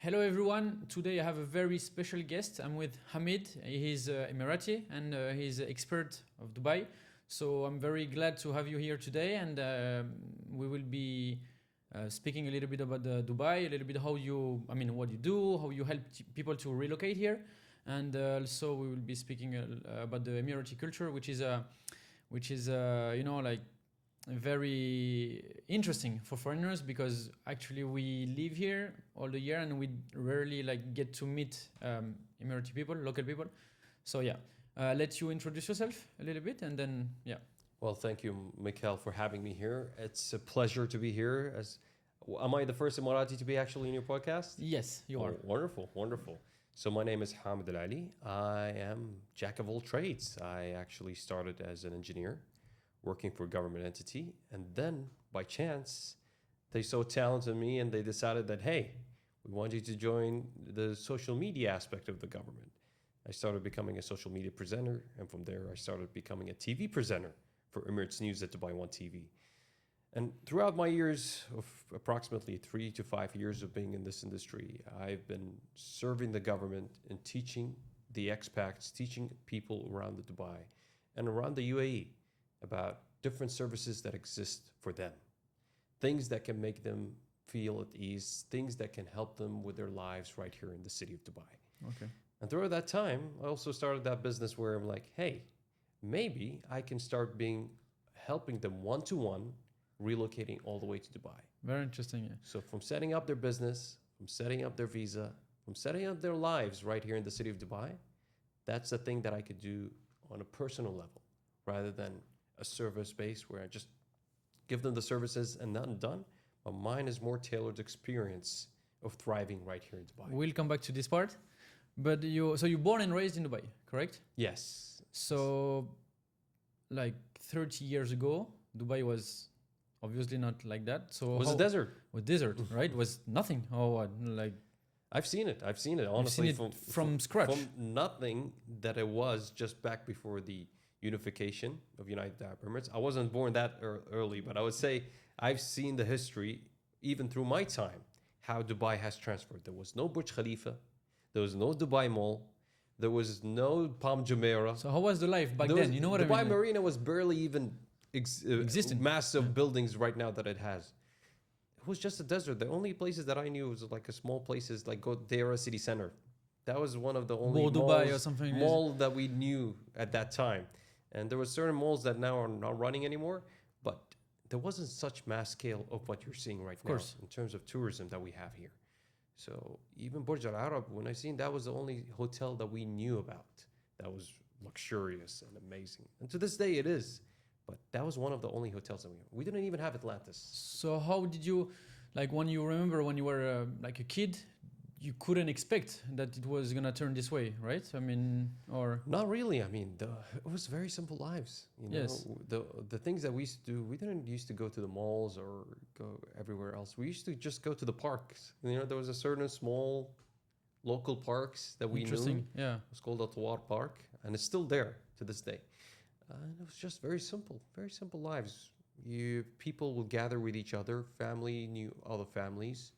Hello everyone. Today I have a very special guest. I'm with Hamid. He's Emirati and he's an expert of Dubai. So I'm very glad to have you here today, and we will be speaking a little bit about Dubai, a little bit what you do, how you help people to relocate here, and also we will be speaking about the Emirati culture, which is very interesting for foreigners, because actually we live here all the year and we rarely get to meet Emirati people, local people. So let you introduce yourself a little bit, and then Well, thank you, Mikhail, for having me here. It's a pleasure to be here. Am I the first Emirati to be actually in your podcast? Yes, you are. Wonderful, wonderful. So my name is Hamid Al Ali. I am jack of all trades. I actually started as an engineer, working for a government entity, and then by chance they saw talent in me and they decided that, hey, we want you to join the social media aspect of the government. I started becoming a social media presenter, and from there I started becoming a TV presenter for Emirates News at Dubai One TV. And throughout my years of approximately 3 to 5 years of being in this industry, I've been serving the government and teaching the expats, teaching people around the Dubai and around the UAE about different services that exist for them, things that can make them feel at ease, things that can help them with their lives right here in the city of Dubai. Okay. And throughout that time, I also started that business where I'm like, hey, maybe I can start helping them one-to-one, relocating all the way to Dubai. Very interesting. Yeah. So from setting up their business, from setting up their visa, from setting up their lives right here in the city of Dubai, that's the thing that I could do on a personal level, rather than a service base where I just give them the services and not done. But mine is more tailored experience of thriving right here in Dubai. We'll come back to this part. But you're born and raised in Dubai, correct? Yes. So 30 years ago, Dubai was obviously not like that. So It was a desert. Was desert, right? Was nothing. I've seen it. Honestly, seen it from scratch. From nothing that it was just back before the unification of United Arab Emirates. I wasn't born that early, but I would say I've seen the history, even through my time, how Dubai has transferred. There was no Burj Khalifa. There was no Dubai Mall. There was no Palm Jumeirah. So how was the life back then? You know what Dubai I mean? Dubai Marina was barely even existent. Massive buildings right now that it has. It was just a desert. The only places that I knew was like a small places like Deira City Center. That was one of the only Dubai or something mall that we knew at that time. And there were certain malls that now are not running anymore, but there wasn't such mass scale of what you're seeing right now in terms of tourism that we have here. So even Burj Al Arab, when I seen that was the only hotel that we knew about that was luxurious and amazing. And to this day it is. But that was one of the only hotels that we didn't even have Atlantis. So how did you, when you remember when you were a kid, you couldn't expect that it was gonna turn this way, right? I mean, or not really. I mean, it was very simple lives. You know, yes. The things that we used to do, we didn't used to go to the malls or go everywhere else. We used to just go to the parks. You know, there was a certain small local parks that we knew. Yeah. It was called Atwar Park, and it's still there to this day. And it was just very simple lives. People would gather with each other. Family knew other families.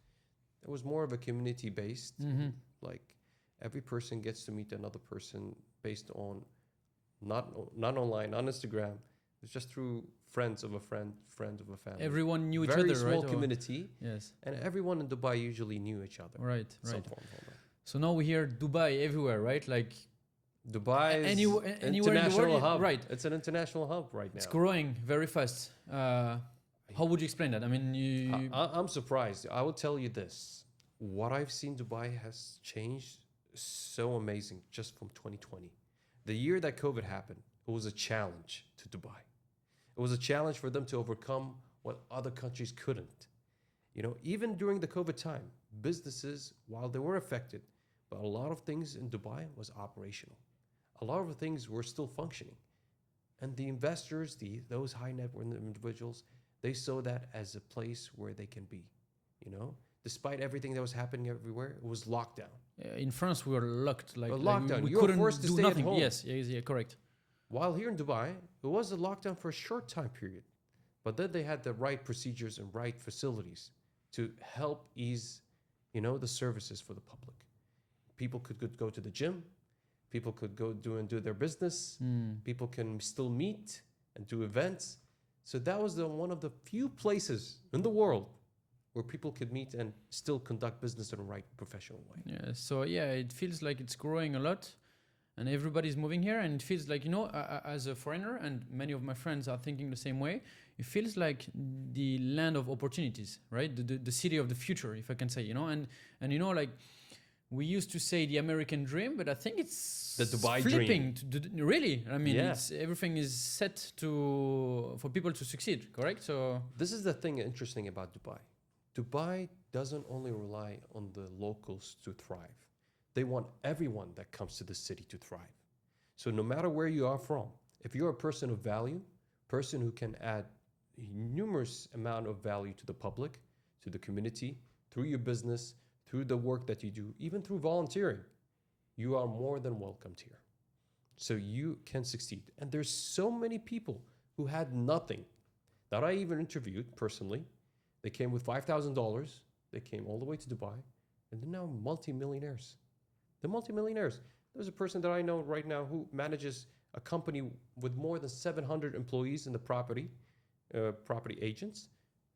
It was more of a community based. Mm-hmm. Like every person gets to meet another person based on not online, on Instagram. It's just through friends of a friend of a family. Everyone knew each very other, small right? community. Yes. And everyone in Dubai usually knew each other. Right. Some form of that. So now we hear Dubai everywhere, right? Dubai is anywhere international in the world, hub. Right. It's an international hub right now. It's growing very fast. How would you explain that? I mean, I'm surprised. I will tell you this. What I've seen Dubai has changed so amazing just from 2020. The year that COVID happened, it was a challenge to Dubai. It was a challenge for them to overcome what other countries couldn't. You know, even during the COVID time, businesses, while they were affected, but a lot of things in Dubai was operational. A lot of things were still functioning. And the investors, those high net worth individuals, they saw that as a place where they can be, you know? Despite everything that was happening everywhere, it was lockdown. In France, we were locked. Lockdown. We you were couldn't forced to do stay nothing. at home. Yes, correct. While here in Dubai, it was a lockdown for a short time period. But then they had the right procedures and right facilities to help ease, the services for the public. People could go to the gym. People could go do their business. People can still meet and do events. So that was one of the few places in the world where people could meet and still conduct business in the right professional way. Yeah. So it feels like it's growing a lot, and everybody's moving here, and it feels like, as a foreigner, and many of my friends are thinking the same way, it feels like the land of opportunities, right? The city of the future, if I can say, and like, we used to say the American dream, but I think it's the Dubai flipping dream. Really, I mean, everything is set for people to succeed, correct? So this is the thing interesting about Dubai. Dubai doesn't only rely on the locals to thrive. They want everyone that comes to the city to thrive. So no matter where you are from, if you're a person of value, person who can add numerous amount of value to the public, to the community, through your business, through the work that you do, even through volunteering, you are more than welcomed here. So you can succeed. And there's so many people who had nothing that I even interviewed personally. They came with $5,000. They came all the way to Dubai, and they're now multimillionaires. They're multimillionaires. There's a person that I know right now who manages a company with more than 700 employees in the property agents,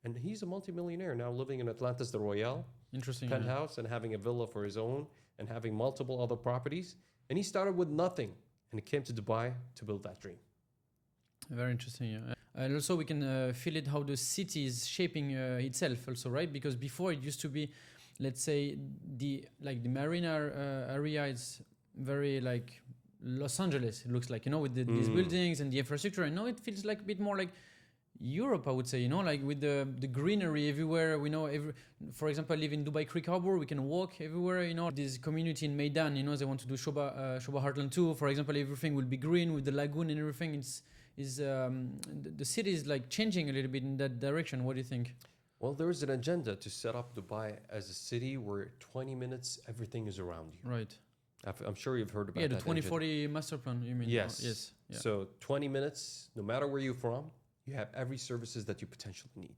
and he's a multimillionaire now, living in Atlantis, the Royale. Interesting. Penthouse, and having a villa for his own, and having multiple other properties. And he started with nothing, and he came to Dubai to build that dream. Very interesting. Yeah. And also we can feel it how the city is shaping itself also, right? Because before it used to be, let's say, the marina area is very like Los Angeles, it looks like, with these buildings and the infrastructure. And now it feels like a bit more like Europe, I would say, like with the greenery everywhere. We know, for example, I live in Dubai Creek Harbor. We can walk everywhere. This community in Meydan, they want to do Shoba Heartland 2. For example, everything will be green with the lagoon and everything. The city is like changing a little bit in that direction. What do you think? Well, there is an agenda to set up Dubai as a city where 20 minutes, everything is around you. Right. I'm sure you've heard about that. Yeah, the 2040 master plan, you mean? Yes. Yes. Yeah. So 20 minutes, no matter where you're from, you have every services that you potentially need.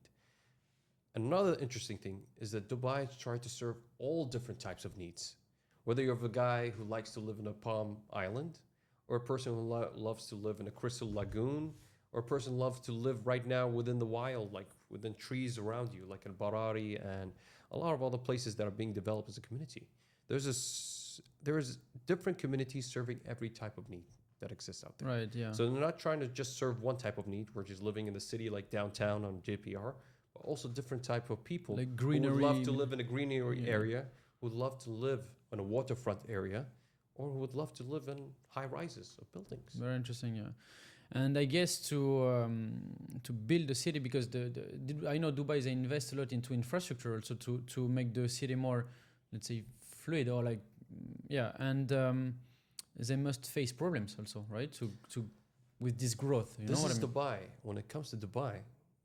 Another interesting thing is that Dubai tries to serve all different types of needs. Whether you're a guy who likes to live in a palm island, or a person who loves to live in a crystal lagoon, or a person loves to live right now within the wild, like within trees around you, like in Barari and a lot of other places that are being developed as a community. There's different communities serving every type of need that exists out there. Right, yeah. So they're not trying to just serve one type of need, which is living in the city like downtown on JPR, but also different type of people like greenery, who would love to live in a greenery area, who would love to live in a waterfront area, or who would love to live in high rises of buildings. Very interesting, yeah. And I guess to build the city, because I know Dubai, they invest a lot into infrastructure also to make the city more, let's say, fluid or like, and they must face problems also, right? To with this growth. This is Dubai. When it comes to Dubai,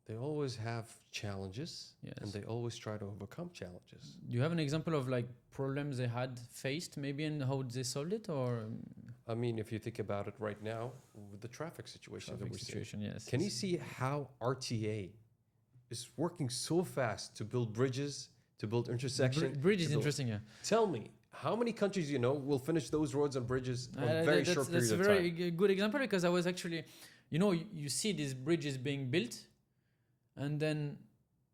they always have challenges, and they always try to overcome challenges. Do you have an example of like problems they had faced maybe and how they solved it? Or I mean, if you think about it right now with the traffic situation that we're seeing, yes. Can you see how RTA is working so fast to build bridges, to build intersections? Bridge is interesting, yeah. Tell me, how many countries will finish those roads and bridges in a very short period of time? That's a very good example, because I was actually, you see these bridges being built, and then,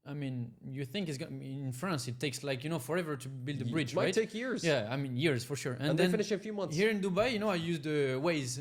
I mean, you think it's going in France, it takes like, forever to build a bridge, right? It might take years. Yeah, I mean, years for sure. And then finish in a few months. Here in Dubai, I use the Waze,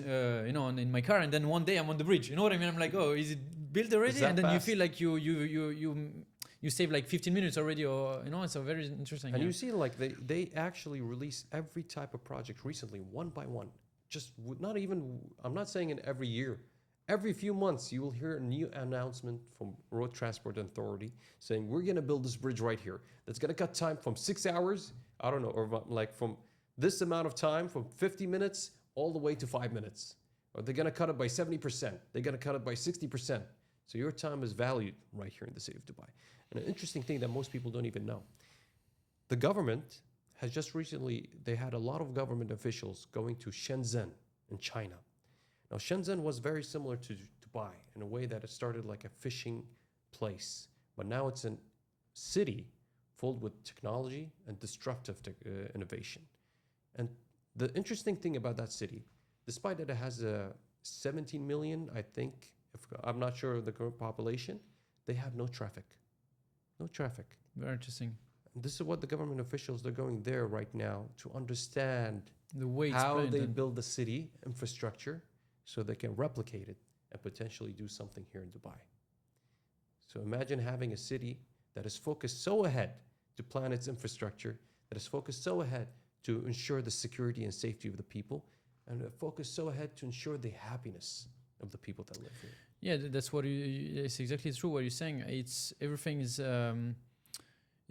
in my car, and then one day I'm on the bridge. You know what I mean? I'm like, oh, is it built already? And then fast? You feel like you save like 15 minutes already, or, it's a very interesting. And you see, like, they actually release every type of project recently, one by one. Just not even, I'm not saying in every year. Every few months, you will hear a new announcement from Road Transport Authority saying, we're going to build this bridge right here. That's going to cut time from 6 hours, I don't know, or like from this amount of time, from 50 minutes all the way to 5 minutes. Or they're going to cut it by 70%. They're going to cut it by 60%. So your time is valued right here in the city of Dubai. And an interesting thing that most people don't even know. The government has just recently, they had a lot of government officials going to Shenzhen in China. Now, Shenzhen was very similar to Dubai in a way that it started like a fishing place, but now it's a city filled with technology and disruptive innovation. And the interesting thing about that city, despite that it has 17 million, I think, I'm not sure of the current population, they have no traffic. No traffic. Very interesting. And this is what the government officials, they're going there right now to understand The way it's how planned they and- build the city infrastructure so they can replicate it and potentially do something here in Dubai. So imagine having a city that is focused so ahead to plan its infrastructure, that is focused so ahead to ensure the security and safety of the people, and focused so ahead to ensure the happiness of the people that live here. Yeah, that's what it's exactly true what you're saying. It's everything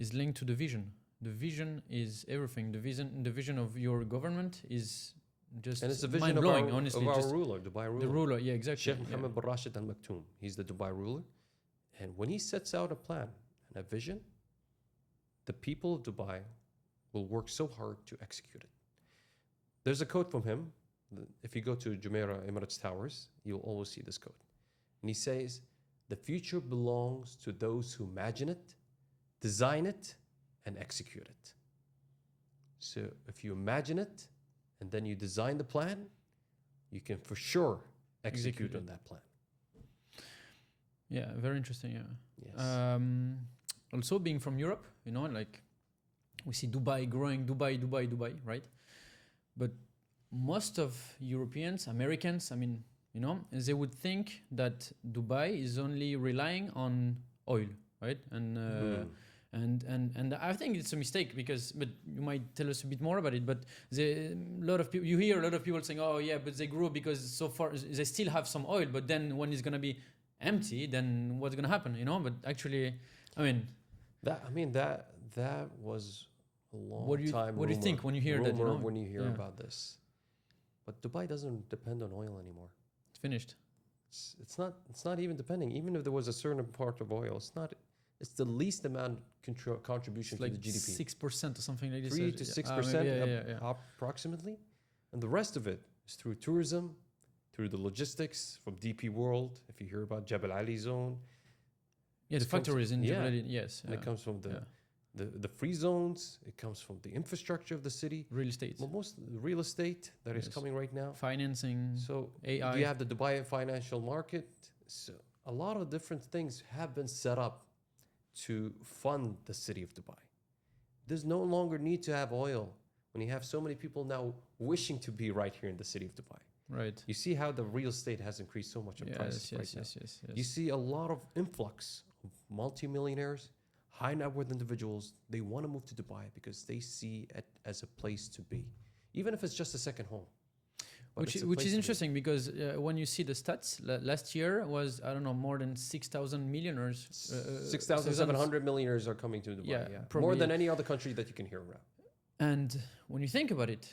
is linked to the vision. The vision is everything. The vision of your government is just And it's the vision of mind-blowing, our, honestly. of our Just ruler, Dubai ruler. the ruler, yeah, exactly. Sheikh yeah. Mohammed bin Rashid Al Maktoum. He's the Dubai ruler. And when he sets out a plan and a vision, the people of Dubai will work so hard to execute it. There's a quote from him. If you go to Jumeirah Emiratis Towers, you'll always see this quote. And he says, "The future belongs to those who imagine it, design it, and execute it." So if you imagine it and then you design the plan, you can for sure execute Execute on it. that plan. Yeah, very interesting. Yeah. Yes. Also, being from Europe, you know, like we see Dubai growing, Dubai, right? But most of Europeans, Americans, I mean, you know, they would think that Dubai is only relying on oil, right? And I think it's a mistake because, but you might tell us a bit more about it. But a lot of people, you hear a lot of people saying, "Oh yeah, but they grew because so far they still have some oil, but then when it's gonna be empty, then what's gonna happen?" You know. But actually, I mean, That was a long what do you time. what do you think when you hear that? You rumor know, when you hear Yeah. about this. But Dubai doesn't depend on oil anymore. it's finished. It's not even depending. Even if there was a certain part of oil, it's not. It's the least amount contribution It's to like the GDP. 6% or something like this. 3 to 6% approximately, and the rest of it is through tourism, through the logistics from DP World. If you hear about Jebel Ali Zone, Yeah, the It comes- factories in yeah. Jebel Ali, yes. and it comes from the free zones. It comes from the infrastructure of the city. Real estate, Well, most real estate that is Yes. coming right now. financing, So AI. you have the Dubai financial market. So a lot of different things have been set up to fund the city of Dubai. There's no longer need to have oil when you have so many people now wishing to be right here in the city of Dubai. Right. You see how the real estate has increased so much in price Yes, right now. yes. You see a lot of influx of multimillionaires, high net worth individuals. They want to move to Dubai because they see it as a place to be, even if it's just a second home. But Which it's a which place is to be. interesting because when you see the stats, last year was, I don't know, more than 6,000 millionaires. 6,700 millionaires are coming to Dubai. Yeah, Yeah, more probably. than any other country that you can hear around. And when you think about it,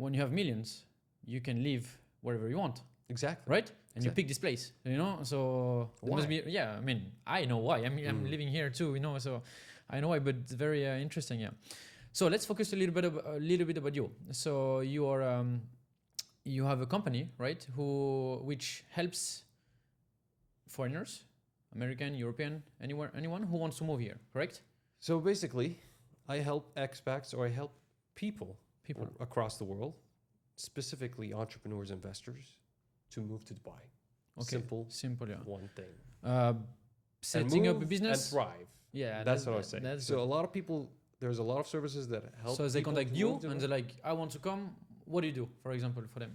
when you have millions, you can live wherever you want, Exactly. right? And you Exactly. pick this place, you know. So it must Why? be, yeah. I mean, I know why. I mean, I'm living here too, you know. So I know why. But it's very interesting, yeah. So let's focus a little bit about you. So you are, you have a company, right? Which helps foreigners, American, European, anyone who wants to move here, correct? So basically, I help expats or I help people across the world, specifically entrepreneurs, investors, to move to Dubai. Okay. Simple, yeah. One thing. Setting up a move business. and thrive. Yeah, That's what I was saying. That's So a lot of people, there's a lot of services that help. so they people contact to you move to and Dubai. they're like, I want to come. What do you do, for example, for them?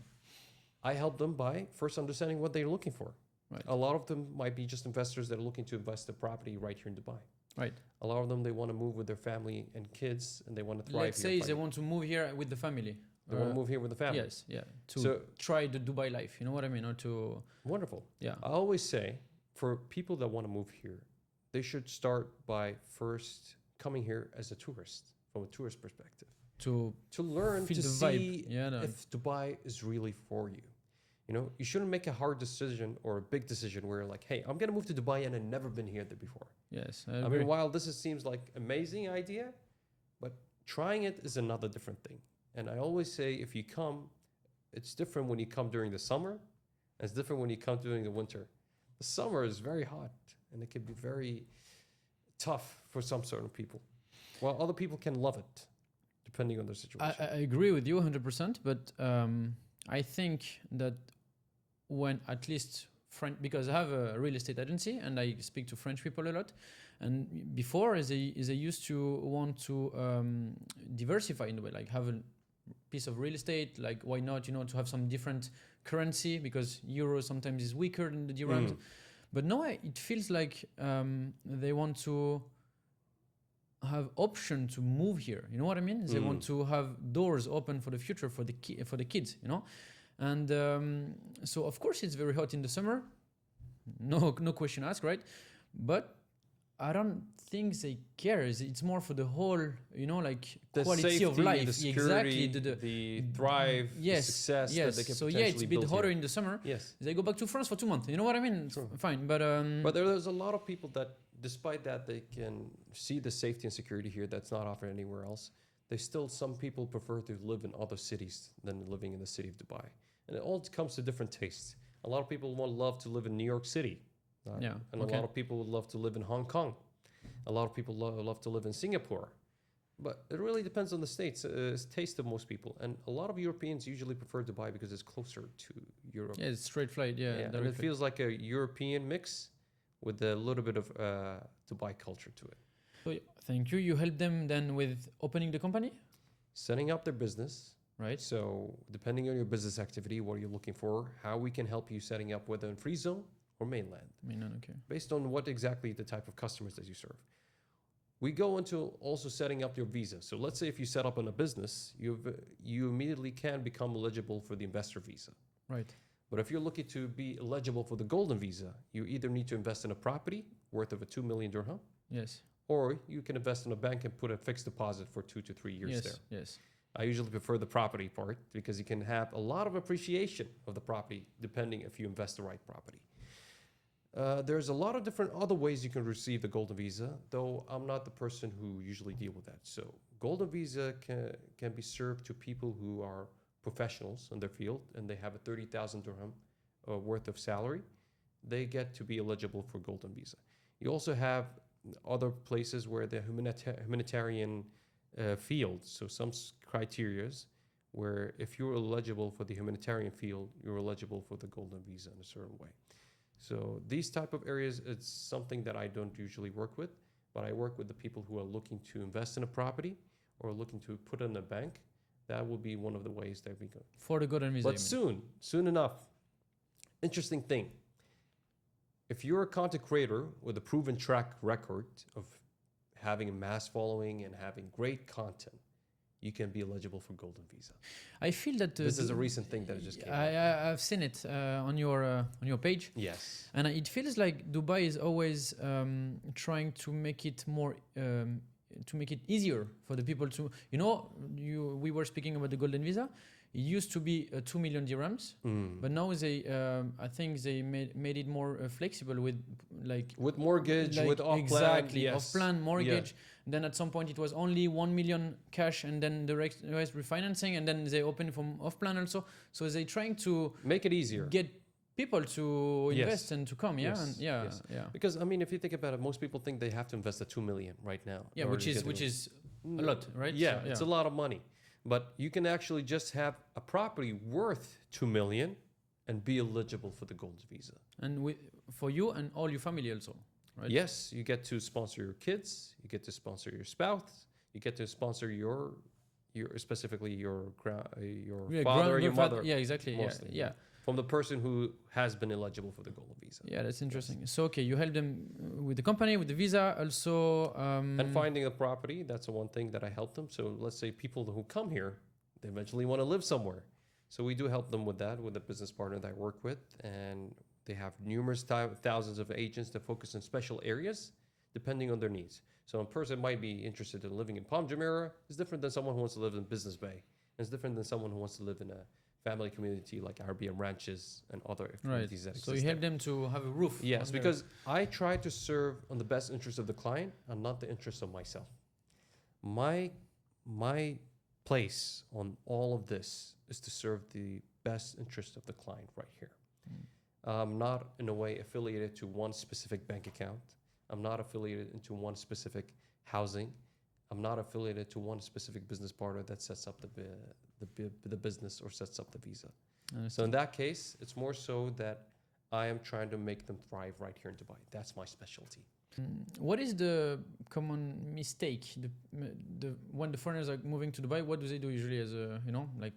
I help them by first understanding what they're looking for. Right. A lot of them might be just investors that are looking to invest in property right here in Dubai. Right. A lot of them, they want to move with their family and kids and they want to thrive Let's here. say they want to move here with the family. They want to move here with the family. Yes, yeah. To So- try the Dubai life. You know what I mean? Or to, Wonderful. yeah. I always say for people that want to move here, they should start by first coming here as a tourist, from a tourist perspective, To learn feel to the see vibe. Yeah, no. if Dubai is really for you. You know, you shouldn't make a hard decision or a big decision where you're like, hey, I'm going to move to Dubai and I've never been here before. Yes. I agree. mean, while seems like amazing idea, but trying it is another different thing. And I always say, if you come, it's different when you come during the summer, and it's different when you come during the winter. The summer is very hot, and it can be very tough for some certain people, while other people can love it, depending on their situation. I agree with you 100%, but I think that when at least because I have a real estate agency and I speak to French people a lot, and before as they used to want to diversify in a way, like have a piece of real estate, like why not, to have some different currency, because euro sometimes is weaker than the dirham. But now it feels like they want to have option to move here. You know what I mean? They want to have doors open for the future for the kids. And so of course it's very hot in the summer. No question asked, right? But I don't think they care. It's more for the whole, like the quality safety, of life. the security, exactly. The thrive, yes, the success yes. that they can So potentially it's a bit build hotter here. in the summer. Yes. They go back to France for 2 months. You know what I mean? True. Fine, but there's a lot of people that, despite that, they can see the safety and security here that's not offered anywhere else. Some people prefer to live in other cities than living in the city of Dubai. And it all comes to different tastes. A lot of people love to live in New York City. And a lot of people would love to live in Hong Kong. A lot of people love to live in Singapore. But it really depends on the states, taste of most people. And a lot of Europeans usually prefer Dubai because it's closer to Europe. yeah, it's straight flight. Yeah, And it feels like a European mix with a little bit of Dubai culture to it. So thank you. You help them then with opening the company, Setting up their business. right? So depending on your business activity, what are you looking for, how we can help you setting up whether in free zone or mainland, Okay. based on what exactly the type of customers that you serve. We go into also setting up your visa. So let's say if you set up on a business, you immediately can become eligible for the investor visa. Right. But if you're looking to be eligible for the golden visa, you either need to invest in a property worth of a 2 million dirham, Yes. or you can invest in a bank and put a fixed deposit for 2 to 3 years Yes. there. Yes. I usually prefer the property part because you can have a lot of appreciation of the property depending if you invest the right property. There's a lot of different other ways you can receive the golden visa, though I'm not the person who usually deal with that. So golden visa can be served to people who are professionals in their field and they have a 30,000 dirham worth of salary. They get to be eligible for golden visa. You also have other places where the humanitarian field, so some criterias where if you're eligible for the humanitarian field, you're eligible for the golden visa in a certain way. So these type of areas, it's something that I don't usually work with, but I work with the people who are looking to invest in a property or looking to put in a bank. That will be one of the ways that we go. For the golden visa. But soon enough, interesting thing. If you're a content creator with a proven track record of having a mass following and having great content, you can be eligible for golden visa. I feel that This is a recent thing that just came out. I've seen it on your page. Yes. And it feels like Dubai is always trying to make it more, to make it easier for the people to, we were speaking about the golden visa. It used to be 2 million dirhams, but now I think they made it more flexible with mortgage, with off-plan. Exactly, Yes. off-plan mortgage. Yeah. Then at some point it was only 1 million cash, and then the rest refinancing, and then they open from off-plan also. So they're trying to Make it easier. get people to Yes. invest and to come. Yeah, Yes. and yeah, Yes. yeah. Because if you think about it, most people think they have to invest the 2 million right now. Yeah, in order which to is get a lot, right? Yeah, So, it's a lot of money. But you can actually just have a property worth 2 million and be eligible for the golden visa. And for you and all your family also, right? Yes, you get to sponsor your kids, you get to sponsor your spouse, you get to sponsor your specifically your father or your mother. Yeah, exactly. mostly, Yeah. From the person who has been eligible for the golden visa. Yeah, that's interesting. So, okay, you help them with the company, with the visa, also. And finding a property, that's the one thing that I help them. So let's say people who come here, they eventually want to live somewhere. So we do help them with that, with a business partner that I work with. And they have numerous thousands of agents that focus on special areas, depending on their needs. So a person might be interested in living in Palm Jumeirah. It's different than someone who wants to live in Business Bay. It's different than someone who wants to live in a family community like Arabian ranches and other communities that exist. So you help them to have a roof. Yes, because I try to serve on the best interest of the client and not the interest of myself. My place on all of this is to serve the best interest of the client right here. Not in a way affiliated to one specific bank account. I'm not affiliated into one specific housing. I'm not affiliated to one specific business partner that sets up the business or sets up the visa. So in that case, it's more so that I am trying to make them thrive right here in Dubai. That's my specialty. What is the common mistake? When the foreigners are moving to Dubai, what do they do usually as a, like?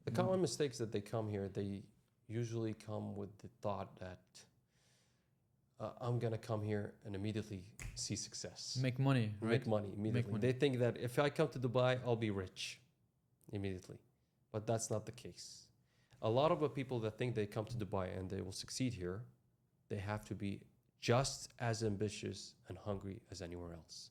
The common mistakes that they come here, they usually come with the thought that I'm going to come here and immediately see success. Make money, right? Make money immediately. They think that if I come to Dubai, I'll be rich immediately. But that's not the case. A lot of the people that think they come to Dubai and they will succeed here, they have to be just as ambitious and hungry as anywhere else.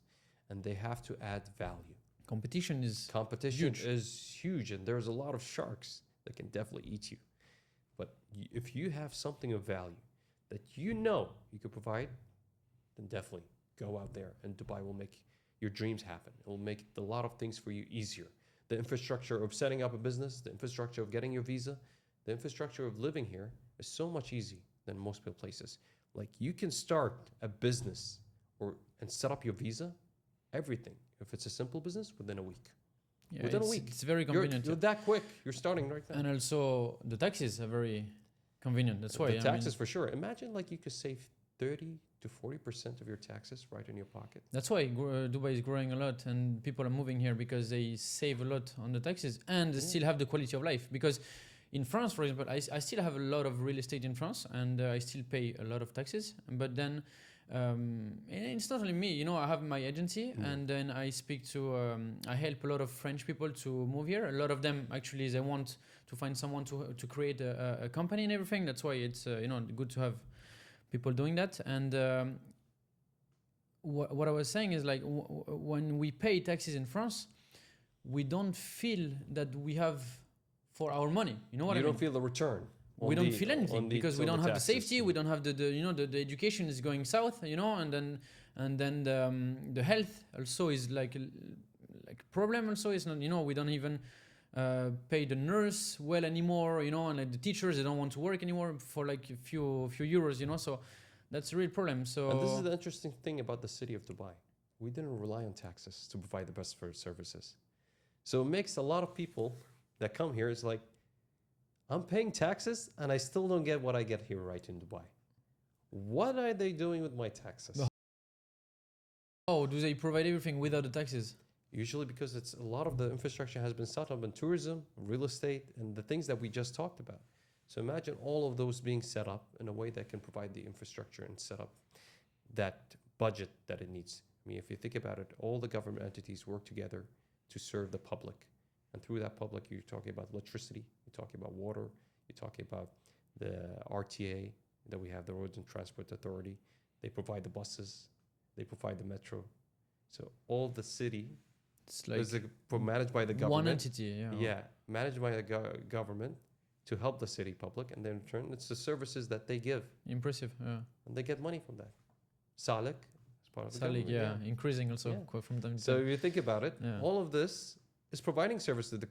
And they have to add value. Competition is huge, and there's a lot of sharks that can definitely eat you. But if you have something of value that you could provide, then definitely go out there, and Dubai will make your dreams happen. It will make a lot of things for you easier. The infrastructure of setting up a business, the infrastructure of getting your visa, the infrastructure of living here is so much easier than most places. Like, you can start a business and set up your visa, everything. If it's a simple business, within a week. Yeah, within a week. It's very convenient. You're that quick. You're starting right now. And also the taxes are very convenient. That's why. The taxes for sure. Imagine like you could save 30 to 40% of your taxes right in your pocket. That's why Dubai is growing a lot and people are moving here, because they save a lot on the taxes and they still have the quality of life. Because in France, for example, I still have a lot of real estate in France, and I still pay a lot of taxes. But then it's not only me, I have my agency, and then I speak to, I help a lot of French people to move here. A lot of them actually, they want to find someone to create a company and everything. That's why it's good to have people doing that. And what I was saying is, like, when we pay taxes in France, we don't feel that we have for our money. You know what I mean? You don't feel the return. We don't feel anything because we don't have the safety. We don't have the education is going south, and then the health also is like problem. Also is not, we don't even pay the nurse well anymore, and like the teachers, they don't want to work anymore for like a few euros, so that's a real problem. So, and this is the interesting thing about the city of Dubai. We didn't rely on taxes to provide the best services. So it makes a lot of people that come here is like, I'm paying taxes and I still don't get what I get here right in Dubai. What are they doing with my taxes? Oh, do they provide everything without the taxes? Usually because it's a lot of the infrastructure has been set up in tourism, real estate, and the things that we just talked about. So imagine all of those being set up in a way that can provide the infrastructure and set up that budget that it needs. I mean, if you think about it, all the government entities work together to serve the public. And through that public, you're talking about electricity, you're talking about water, you're talking about the RTA, that we have the Roads and Transport Authority. They provide the buses, they provide the metro. So all the city it's like is managed by the government. One entity, Yeah, managed by the government to help the city public. And then in turn, it's the services that they give. Impressive, yeah. And they get money from that. Salik is part of the Salik, government. Increasing also from time to time. So if you think about it, all of this is providing service to the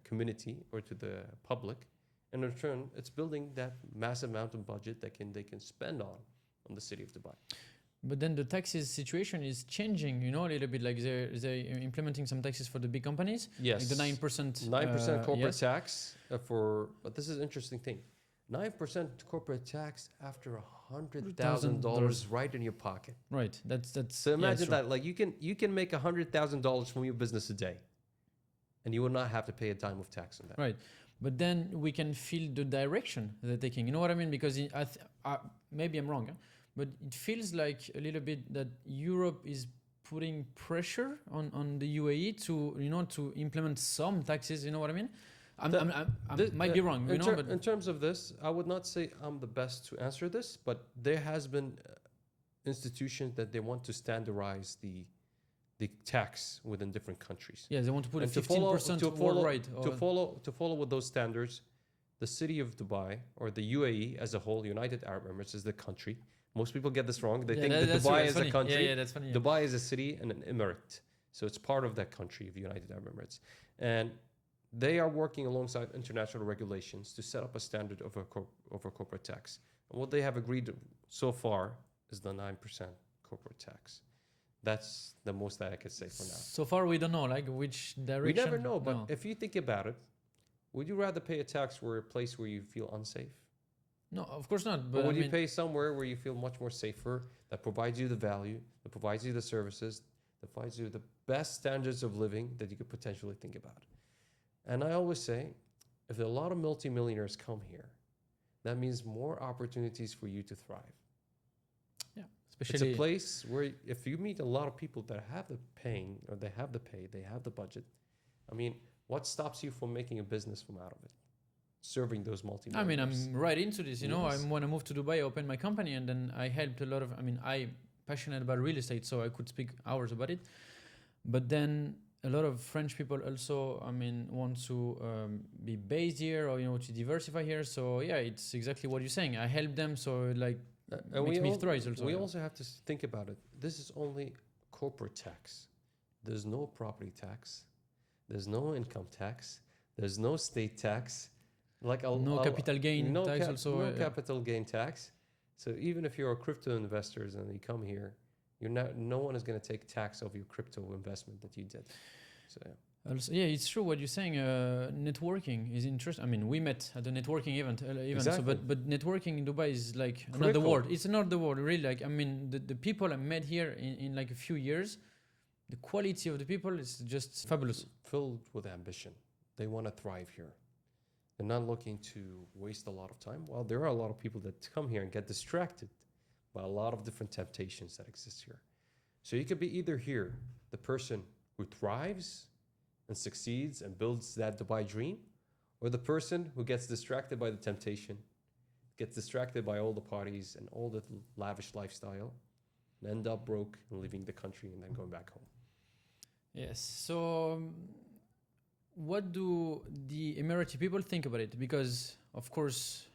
community or to the public, and in return, it's building that massive amount of budget that they can spend on the city of Dubai. But then the taxes situation is changing, a little bit. Like they're implementing some taxes for the big companies. Yes, like the 9%. 9% corporate tax but this is an interesting thing. 9% corporate tax after $100,000 right in your pocket. Right. That's so imagine that. Like you can make $100,000 from your business a day, and you will not have to pay a dime of tax on that. Right. But then we can feel the direction they're taking. You know what I mean? Because maybe I'm wrong, but it feels like a little bit that Europe is putting pressure on the UAE to implement some taxes. You know what I mean? I might be wrong. But in terms of this, I would not say I'm the best to answer this, but there has been institutions that they want to standardize the tax within different countries. Yeah, they want to put a 15% worldwide. To follow with those standards, the city of Dubai, or the UAE as a whole, United Arab Emirates, is the country. Most people get this wrong. They think that Dubai is a country. Yeah, that's funny. Dubai is a city and an emirate. So it's part of that country of the United Arab Emirates. And they are working alongside international regulations to set up a standard of a corporate tax. And what they have agreed so far is the 9% corporate tax. That's the most that I could say for now. So far, we don't know like which direction. We never know, but if you think about it, would you rather pay a tax for a place where you feel unsafe? No, of course not. But But would I you mean, pay somewhere where you feel much more safer, that provides you the value, that provides you the services, that provides you the best standards of living that you could potentially think about? And I always say, if a lot of multimillionaires come here, that means more opportunities for you to thrive. yeah, It's especially a place where if you meet a lot of people that have the paying, or they have the pay, they have the budget, I mean, what stops you from making a business from out of it? Serving those I mean, multimillionaires. I'm right into this. You know, Yes. when I moved to Dubai, I opened my company, and then I helped a lot of. I mean, I'm passionate about real estate, so I could speak hours about it. But then a lot of French people also, I mean, want to be based here or to diversify here. So yeah, it's exactly what you're saying. I help them, so like makes me thrive also. We yeah. also have to think about it. This is only corporate tax. There's no property tax. There's no income tax. There's no state tax. Like No capital gain tax also. No capital gain tax. So even if you're a crypto investors and you come here, you're not. No one is going to take tax of your crypto investment that you did. So yeah. Also, yeah, it's true what you're saying. Networking is interesting. I mean, we met at a networking event. So, Exactly. but networking in Dubai is like another Critical. world. It's another world, really. Like, I mean, the people I met here in like a few years, the quality of the people is just fabulous. Filled with ambition. They want to thrive here. They're not looking to waste a lot of time. Well, there are a lot of people that come here and get distracted by a lot of different temptations that exist here. So you could be either here, the person who thrives and succeeds and builds that Dubai dream, or the person who gets distracted by the temptation, gets distracted by all the parties and all the lavish lifestyle, and end up broke and leaving the country and then going back home. Yes. So, what do the Emirati people think about it? Because, of course,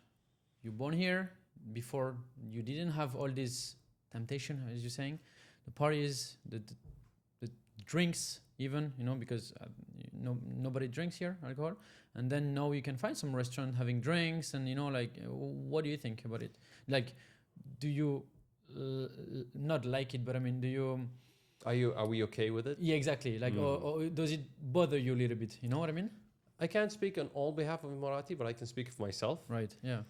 you're born here. Before, you didn't have all this temptation, as you're saying. The parties, the drinks, even, because nobody drinks here, alcohol. And then now you can find some restaurant having drinks and, what do you think about it? Like, do you not like it, but I mean, do you... Are we okay with it? Yeah, exactly. Like, or does it bother you a little bit? You know what I mean? I can't speak on all behalf of Emirati, but I can speak for myself. Right. Yeah.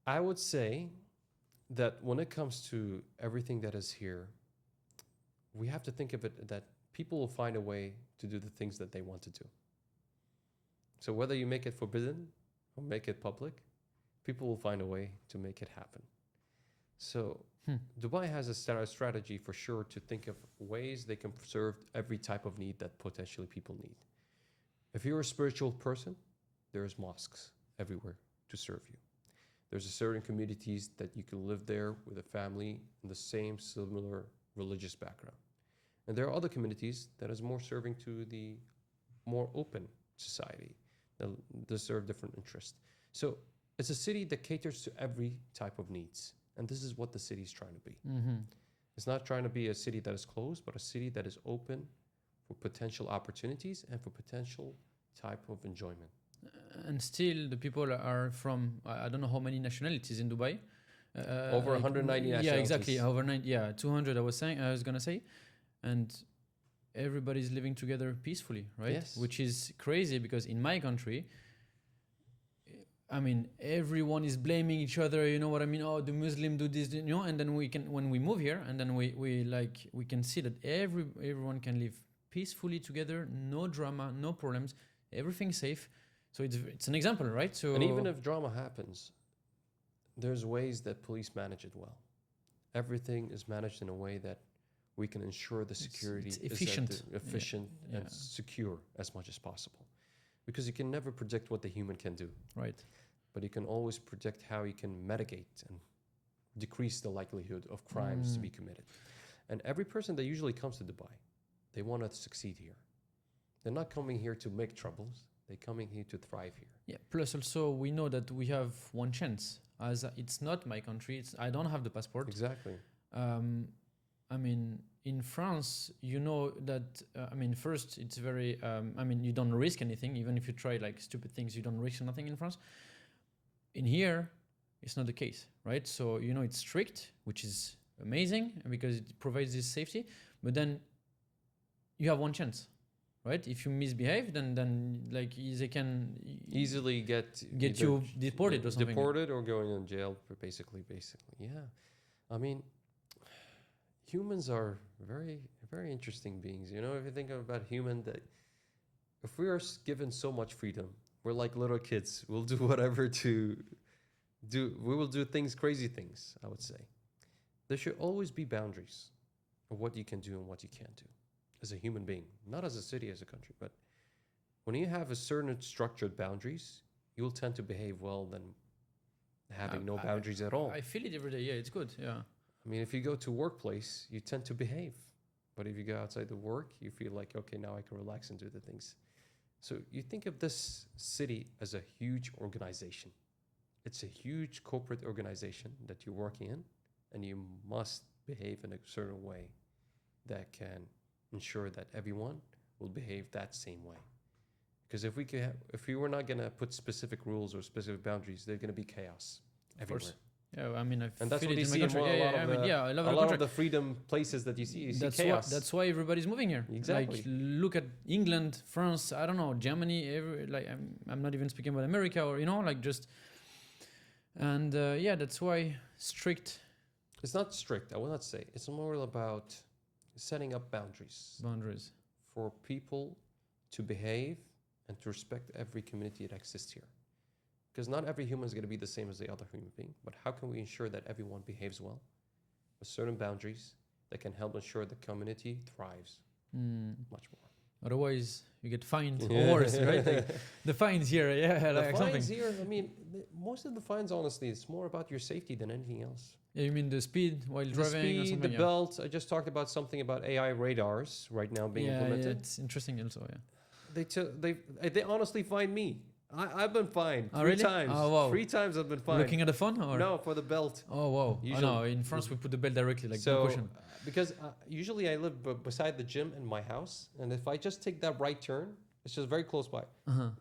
I would say that when it comes to everything that is here, we have to think of it that people will find a way to do the things that they want to do. So whether you make it forbidden or make it public, people will find a way to make it happen. So Dubai has a strategy for sure to think of ways they can serve every type of need that potentially people need. If you're a spiritual person, there's mosques everywhere to serve you. There's a certain communities that you can live there with a family in the same similar religious background. And there are other communities that is more serving to the more open society that serve different interests. So it's a city that caters to every type of needs. And this is what the city is trying to be. Mm-hmm. It's not trying to be a city that is closed, but a city that is open for potential opportunities and for potential type of enjoyment. And still, the people are from, I don't know how many nationalities in Dubai. Over 190 nationalities. Yeah, exactly. Over 90, 200 I was going to say. And everybody's living together peacefully, right? Yes. Which is crazy because in my country, I mean, everyone is blaming each other. You know what I mean? Oh, the Muslim do this, and then when we move here, and then we can see that everyone can live peacefully together, no drama, no problems, everything safe. So it's an example, right? So and even if drama happens, there's ways that police manage it well. Everything is managed in a way that we can ensure the security it's efficient, and secure as much as possible. Because you can never predict what the human can do. Right. But you can always predict how you can mitigate and decrease the likelihood of crimes to be committed. And every person that usually comes to Dubai, they want to succeed here. They're not coming here to make troubles. They're coming here to thrive here. Yeah. Plus, also, we know that we have one chance. As it's not my country, I don't have the passport. Exactly. I mean, in France, you know that, first, it's very, you don't risk anything. Even if you try like stupid things, you don't risk nothing in France. In here, it's not the case, right? So it's strict, which is amazing because it provides this safety, but then you have one chance, right? If you misbehave, then like they can easily get you deported or something. Deported or going in jail for basically. Yeah. I mean, humans are very, very interesting beings. If you think about human, that if we are given so much freedom, we're like little kids. We'll do whatever to do. We will do crazy things, I would say. There should always be boundaries of what you can do and what you can't do as a human being, not as a city, as a country. But when you have a certain structured boundaries, you'll tend to behave well than having no boundaries at all. I feel it every day. Yeah, it's good. Yeah. I mean, if you go to workplace, you tend to behave. But if you go outside the work, you feel like, okay, now I can relax and do the things. So you think of this city as a huge organization. It's a huge corporate organization that you're working in, and you must behave in a certain way that can ensure that everyone will behave that same way. Because if we were not going to put specific rules or specific boundaries, there's going to be chaos everywhere. Course. Yeah, I mean, and that's feel what it you in my see in country. a lot of the freedom places that you see chaos. That's why everybody's moving here. Exactly. Like, look at England, France, I don't know, Germany. I'm not even speaking about America or just. And that's why strict. It's not strict. I will not say. It's more about setting up boundaries for people to behave and to respect every community that exists here. Because not every human is going to be the same as the other human being. But how can we ensure that everyone behaves well with certain boundaries that can help ensure the community thrives much more? Otherwise, you get fined or worse, right? Like, the fines here, the fines here, I mean, most of the fines, honestly, it's more about your safety than anything else. Yeah, you mean the speed while driving or speed, something? the belt. I just talked about something about AI radars right now being implemented. Yeah, it's interesting also, yeah. They honestly fined me. I've been fined three times. Oh, wow. 3 times I've been fined. Looking at the phone? Or? No, for the belt. Oh, wow. Usually, no, in France we put the belt directly, like no question. Because usually I live beside the gym in my house, and if I just take that right turn, it's just very close by.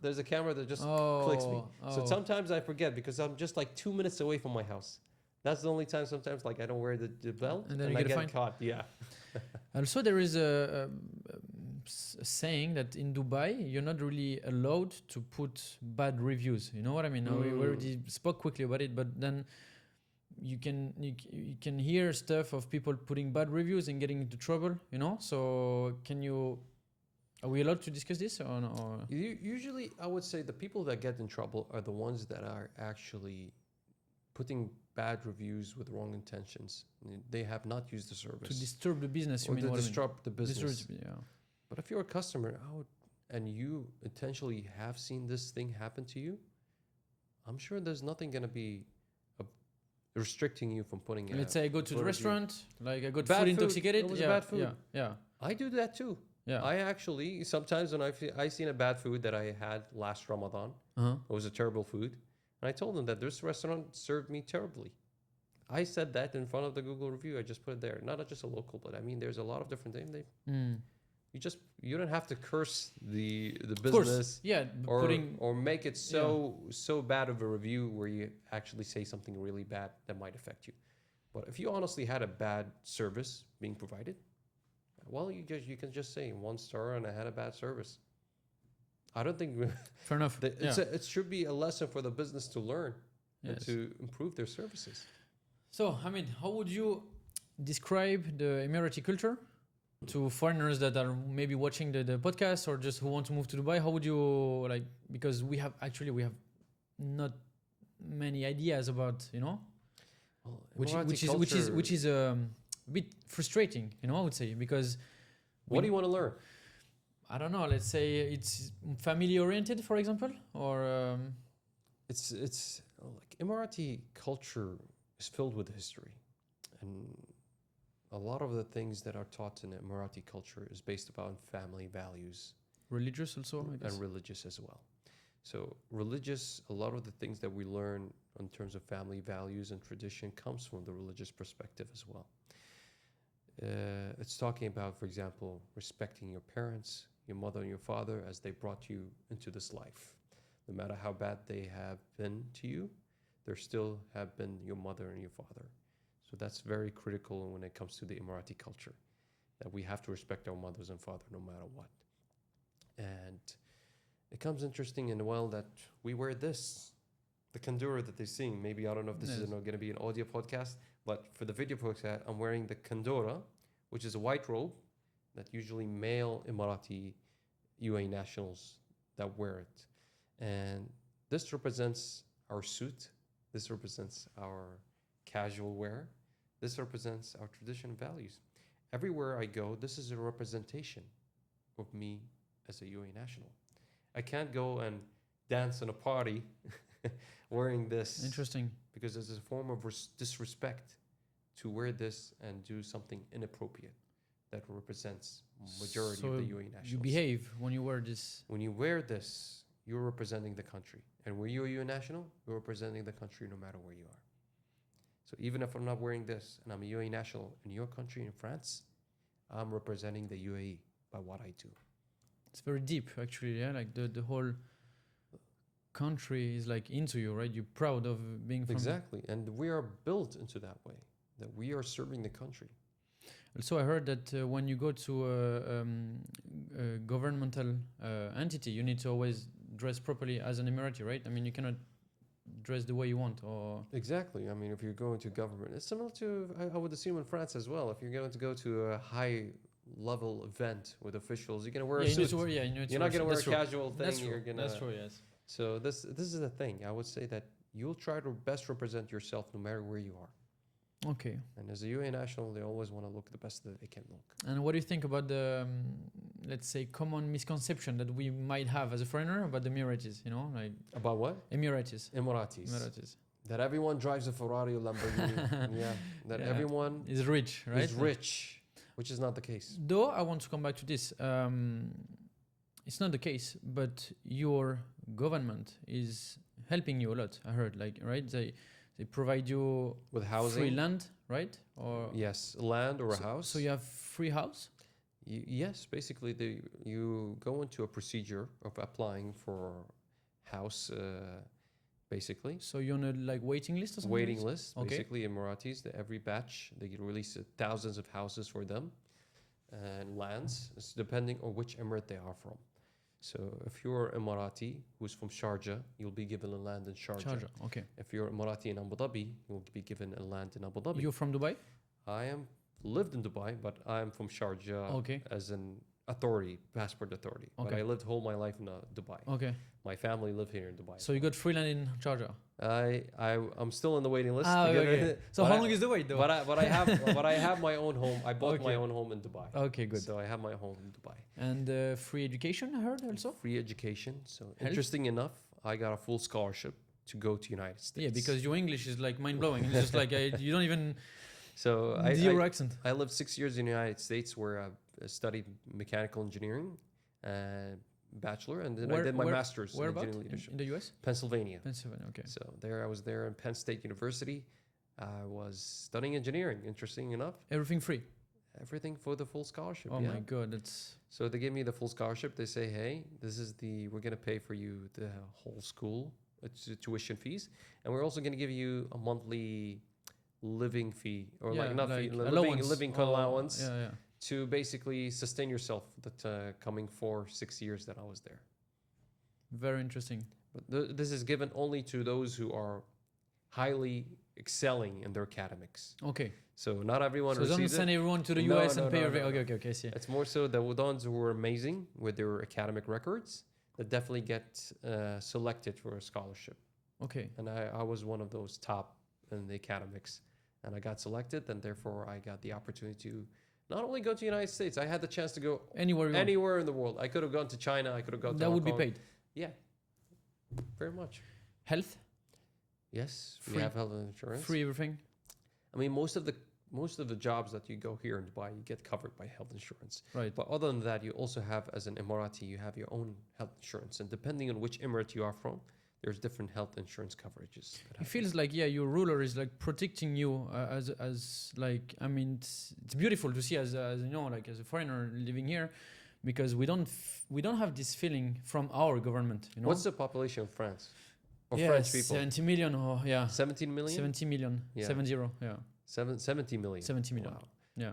There's a camera that just clicks me. So sometimes I forget because I'm just like 2 minutes away from my house. That's the only time sometimes like I don't wear the belt and then I get fined. caught. Yeah. Also, there is a saying that in Dubai you're not really allowed to put bad reviews. You know what I mean? We already spoke quickly about it, but then you can hear stuff of people putting bad reviews and getting into trouble. So are we allowed to discuss this or no? Or? Usually, I would say the people that get in trouble are the ones that are actually putting bad reviews with wrong intentions. They have not used the service. To disturb the business, or to disrupt the business. Yeah. But if you're a customer and you intentionally have seen this thing happen to you, I'm sure there's nothing going to be restricting you from putting Let's say I go to the restaurant, like I got bad food intoxicated. It was bad food. Yeah. I do that too. Yeah. I actually, sometimes when I seen a bad food that I had last Ramadan, it was a terrible food. And I told them that this restaurant served me terribly. I said that in front of the Google review. I just put it there. Not just a local, but I mean, there's a lot of different things. You don't have to curse the business, or make it so bad of a review where you actually say something really bad that might affect you. But if you honestly had a bad service being provided, well, you can just say 1 star and I had a bad service. I don't think fair enough. It should be a lesson for the business to learn and to improve their services. So, Hamid, how would you describe the Emirati culture to foreigners that are maybe watching the podcast or just who want to move to Dubai? How would you because we have not many ideas about, which is a bit frustrating, I would say, because what do you want to learn? I don't know. Let's say it's family oriented, for example, or it's like Emirati culture is filled with history, and a lot of the things that are taught in Emirati culture is based upon family values, religious also, I guess. And religious as well. So religious, a lot of the things that we learn in terms of family values and tradition comes from the religious perspective as well. It's talking about, for example, respecting your parents, your mother and your father as they brought you into this life. No matter how bad they have been to you, there still have been your mother and your father. So that's very critical when it comes to the Emirati culture, that we have to respect our mothers and father no matter what. And it comes interesting in well that we wear this, the kandura that they're seeing. Maybe, I don't know if this is going to be an audio podcast, but for the video podcast, I'm wearing the kandura, which is a white robe that usually male Emirati UAE nationals that wear it. And this represents our suit. This represents our casual wear. This represents our tradition and values. Everywhere I go, this is a representation of me as a UAE national. I can't go and dance in a party wearing this. Interesting. Because it's a form of disrespect to wear this and do something inappropriate that represents majority of the UAE nationals. You behave when you wear this. When you wear this, you're representing the country. And when you're a UAE national, you're representing the country no matter where you are. So even if I'm not wearing this and I'm a UAE national in your country, in France, I'm representing the UAE by what I do. It's very deep, actually. Yeah, like the whole country is like into you, right? You're proud of being from. Exactly, and we are built into that way, that we are serving the country. Also, I heard that when you go to a governmental entity, you need to always dress properly as an Emirati, right? I mean, you cannot dress the way you want, or exactly. I mean, if you're going to government, it's similar to, I would assume, in France as well. If you're going to go to a high level event with officials, you're going to wear a suit. You're not going to wear a casual thing. That's true, yes. So this is the thing. I would say that you'll try to best represent yourself no matter where you are. Okay. And as a UAE national, they always want to look the best that they can look. And what do you think about the, let's say, common misconception that we might have as a foreigner about the Emiratis, you know? Like about what? Emiratis. Emiratis. That everyone drives a Ferrari or Lamborghini. Yeah. That everyone is rich, right? Is rich, which is not the case. Though I want to come back to this. It's not the case, but your government is helping you a lot. I heard, like, right? They provide you with housing, free land, right? Or yes, land or a house. So you have free house? Yes, basically you go into a procedure of applying for house, basically. So you're on a like waiting list or something? Waiting list, okay. Basically Emiratis, every batch, they release thousands of houses for them and lands, it's depending on which emirate they are from. So if you're Emirati who's from Sharjah, you'll be given a land in Sharjah. Okay. If you're Emirati in Abu Dhabi, you'll be given a land in Abu Dhabi. You're from Dubai? I am lived in Dubai, but I'm from Sharjah as an authority, passport authority. Okay. But I lived whole my life in Dubai. Okay. My family live here in Dubai. So you got free land in Sharjah? I'm still in the waiting list. Okay. So how long is the wait though? But I have my own home. I bought my own home in Dubai. Okay, good. So I have my home in Dubai. And free education, I heard also? Free education. So interesting enough, I got a full scholarship to go to United States. Yeah, because your English is like mind blowing. It's just like you don't even. So zero accent. I lived 6 years in the United States where I studied mechanical engineering, bachelor, and then I did my master's in engineering leadership. In the US? Pennsylvania. Okay. So I was there in Penn State University. I was studying engineering, interesting enough. Everything free? Everything for the full scholarship. Oh my God, that's... So they give me the full scholarship. They say, hey, we're going to pay for you the whole school, tuition fees. And we're also going to give you a monthly living fee, or living allowance to basically sustain yourself that coming 6 years that I was there. Very interesting. But this is given only to those who are highly excelling in their academics. Okay. So not everyone receives it. So don't send everyone to the US and pay everything. Okay, see. It's more so the ones who are amazing with their academic records that definitely get selected for a scholarship. Okay. And I was one of those top in the academics. And I got selected, and therefore I got the opportunity to not only go to the United States, I had the chance to go anywhere in the world. I could have gone to China, I could have gone to Hong Kong. That would be paid? Yeah, very much. Health? Yes, free. We have health insurance. Free everything? I mean, most of the jobs that you go here in Dubai, you get covered by health insurance. Right. But other than that, you also have, as an Emirati, you have your own health insurance. And depending on which Emirate you are from, there's different health insurance coverages. It feels like, your ruler is like protecting you as like, I mean, it's beautiful to see as you know, like as a foreigner living here, because we don't have this feeling from our government. You know? What's the population of France? Or Yeah, French people? 70 million or 17 million? 70 million. Yeah. 70, yeah. 70 million. 70 million. Wow. Yeah.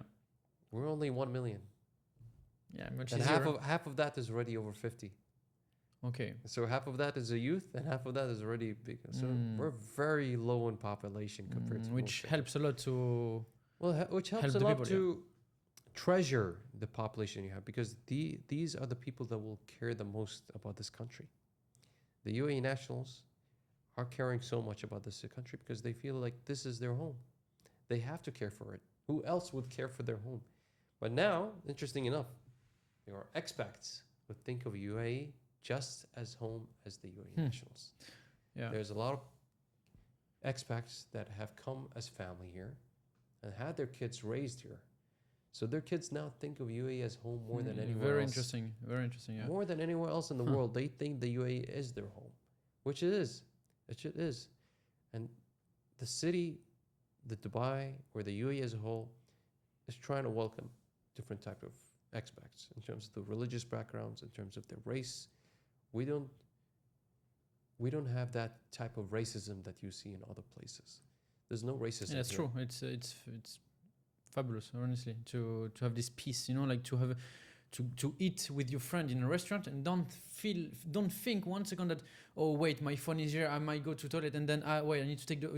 We're only 1 million. Yeah, much And easier. half of that is already over 50. Okay. So half of that is a youth, and half of that is already big. So we're very low in population compared to which most helps a lot to which helps help a the lot people, to treasure the population you have, because these are the people that will care the most about this country. The UAE nationals are caring so much about this country because they feel like this is their home. They have to care for it. Who else would care for their home? But now, interesting enough, there are expats who think of UAE just as home as the UAE nationals. yeah. There's a lot of expats that have come as family here and had their kids raised here. So their kids now think of UAE as home more than anywhere very else. interesting. Very interesting. Yeah. More than anywhere else in the world. They think the UAE is their home, which it is. It is. And the city, the Dubai, or the UAE as a whole, is trying to welcome different type of expats in terms of the religious backgrounds, in terms of their race. We don't have that type of racism that you see in other places. There's no racism. Yeah, that's here. true. It's fabulous, honestly, to have this peace, like to have to eat with your friend in a restaurant and don't think 1 second that, oh wait, my phone is here, I might go to toilet and then wait, I need to take the,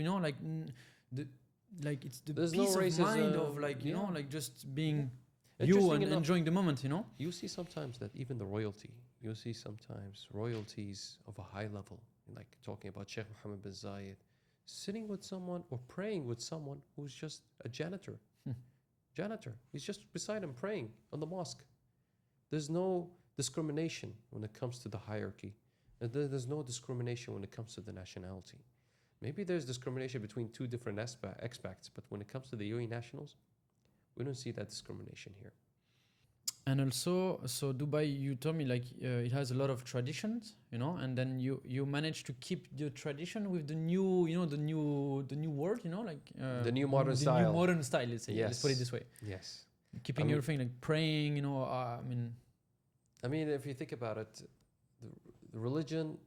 it's the There's peace no of mind of racism, like just being you Interesting and enough, enjoying the moment, You see sometimes that even the royalty, you see sometimes royalties of a high level, like talking about Sheikh Mohammed bin Zayed, sitting with someone or praying with someone who's just a janitor. Janitor. He's just beside him praying on the mosque. There's no discrimination when it comes to the hierarchy. And there's no discrimination when it comes to the nationality. Maybe there's discrimination between two different expats, but when it comes to the UAE nationals, we don't see that discrimination here. And also, so Dubai, you told me it has a lot of traditions, and then you managed to keep the tradition with the new, the new word, the new modern style. The new modern style, let's say. Yes. Let's put it this way. Yes. Keeping everything like praying, I mean, if you think about it, the religion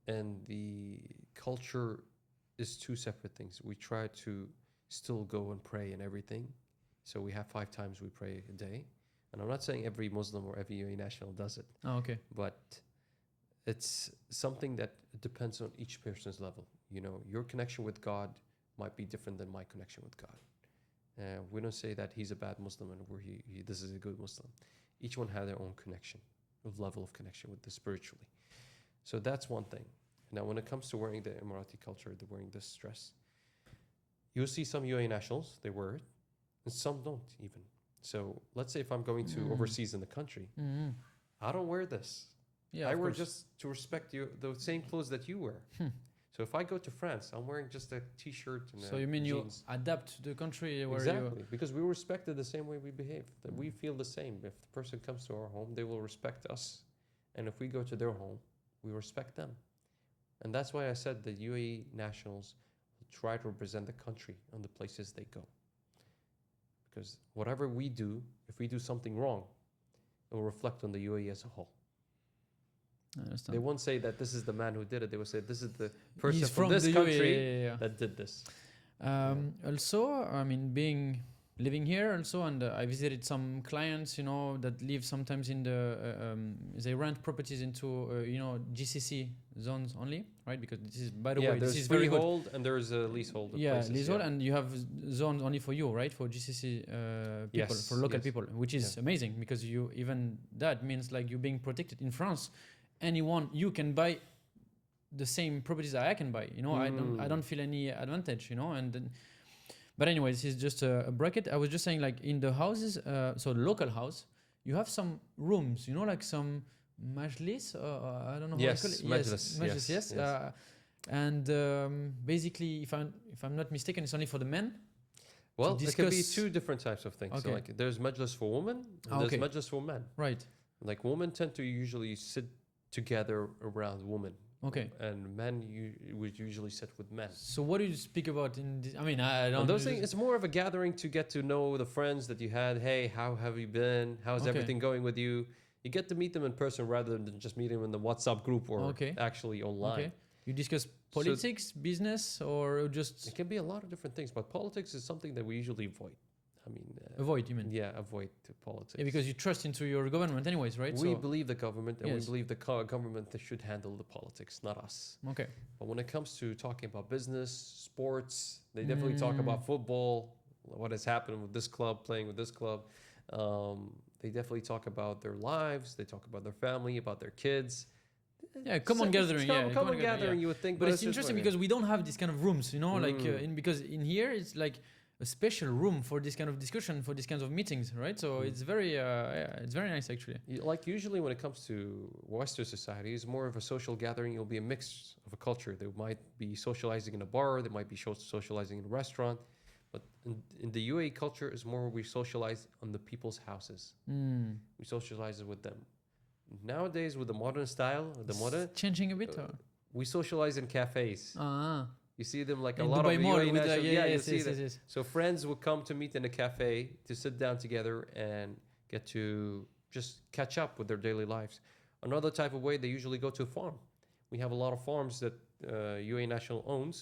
and the culture is two separate things. We try to still go and pray and everything. So we have 5 times we pray a day. And I'm not saying every Muslim or every UAE national does it. Oh, okay. But it's something that depends on each person's level. Your connection with God might be different than my connection with God. We don't say that he's a bad Muslim and this is a good Muslim. Each one has their own connection, level of connection with the spiritually. So that's one thing. Now, when it comes to wearing the Emirati culture, they're wearing this dress. You'll see some UAE nationals, they wear it, and some don't even. So let's say if I'm going to overseas in the country, I don't wear this. Yeah, I wear just to respect you, the same clothes that you wear. So if I go to France, I'm wearing just a t-shirt and so you mean jeans. you adapt to the country where Exactly, because we respect it the same way we behave. That we feel the same. If the person comes to our home, they will respect us. And if we go to their home, we respect them. And that's why I said the UAE nationals will try to represent the country on the places they go. Because whatever we do, if we do something wrong, it will reflect on the UAE as a whole. I understand. They won't say that this is the man who did it. They will say this is the person He's from this the country UAE, that did this. Also, I mean, living here also, and I visited some clients, that live sometimes in they rent properties into, GCC zones only, right? Because this is, by the way, this is very good. Freehold and there's a leasehold. Leasehold, and you have zones only for you, right? For GCC people, for local people, which is amazing because that means like you being protected. In France, you can buy the same properties that I can buy. I don't feel any advantage. But anyway, this is just a bracket. I was just saying, like in the houses, so the local house, you have some rooms, like some majlis. I don't know how to call it. Majlis. Yes. And basically, if I'm not mistaken, it's only for the men. Well, it can be 2 different types of things. Okay. So there's majlis for women and there's majlis for men. Right. Like women tend to usually sit together around women. Okay. And men would usually sit with men. So what do you speak about in this? I mean, I don't... And those things, it's more of a gathering to get to know the friends that you had. Hey, how have you been? How's everything going with you? You get to meet them in person rather than just meet them in the WhatsApp group or actually online. Okay. You discuss politics, business, or just It can be a lot of different things, but politics is something that we usually avoid. I mean, avoid, you mean? Yeah, avoid politics. Yeah, because you trust into your government anyways, right? We believe the government, and Yes. we believe the government that should handle the politics, not us. Okay. But when it comes to talking about business, sports, they definitely talk about football, what has happened with this club, playing with this club. They definitely talk about their lives. They talk about their family, about their kids. Yeah, common gathering. Yeah, Common gathering. You would think, but it's just interesting like- because we don't have these kind of rooms, you know, like because in here it's like a special room for this kind of discussion, for these kinds of meetings, right? So it's very nice actually. Like usually when it comes to Western society, it's more of a social gathering. It'll be a mix of a culture. They might be socializing in a bar. They might be socializing in a restaurant. But in the UAE culture, is more we socialize on the people's houses. We socialize with them. Nowadays, with the modern style, Changing a bit. we socialize in cafes. You see them like in a lot Dubai of Mall UAE with national, you see yes, that. yes. So friends will come to meet in a cafe to sit down together and get to just catch up with their daily lives. Another type of way, they usually go to a farm. We have a lot of farms that UAE National owns,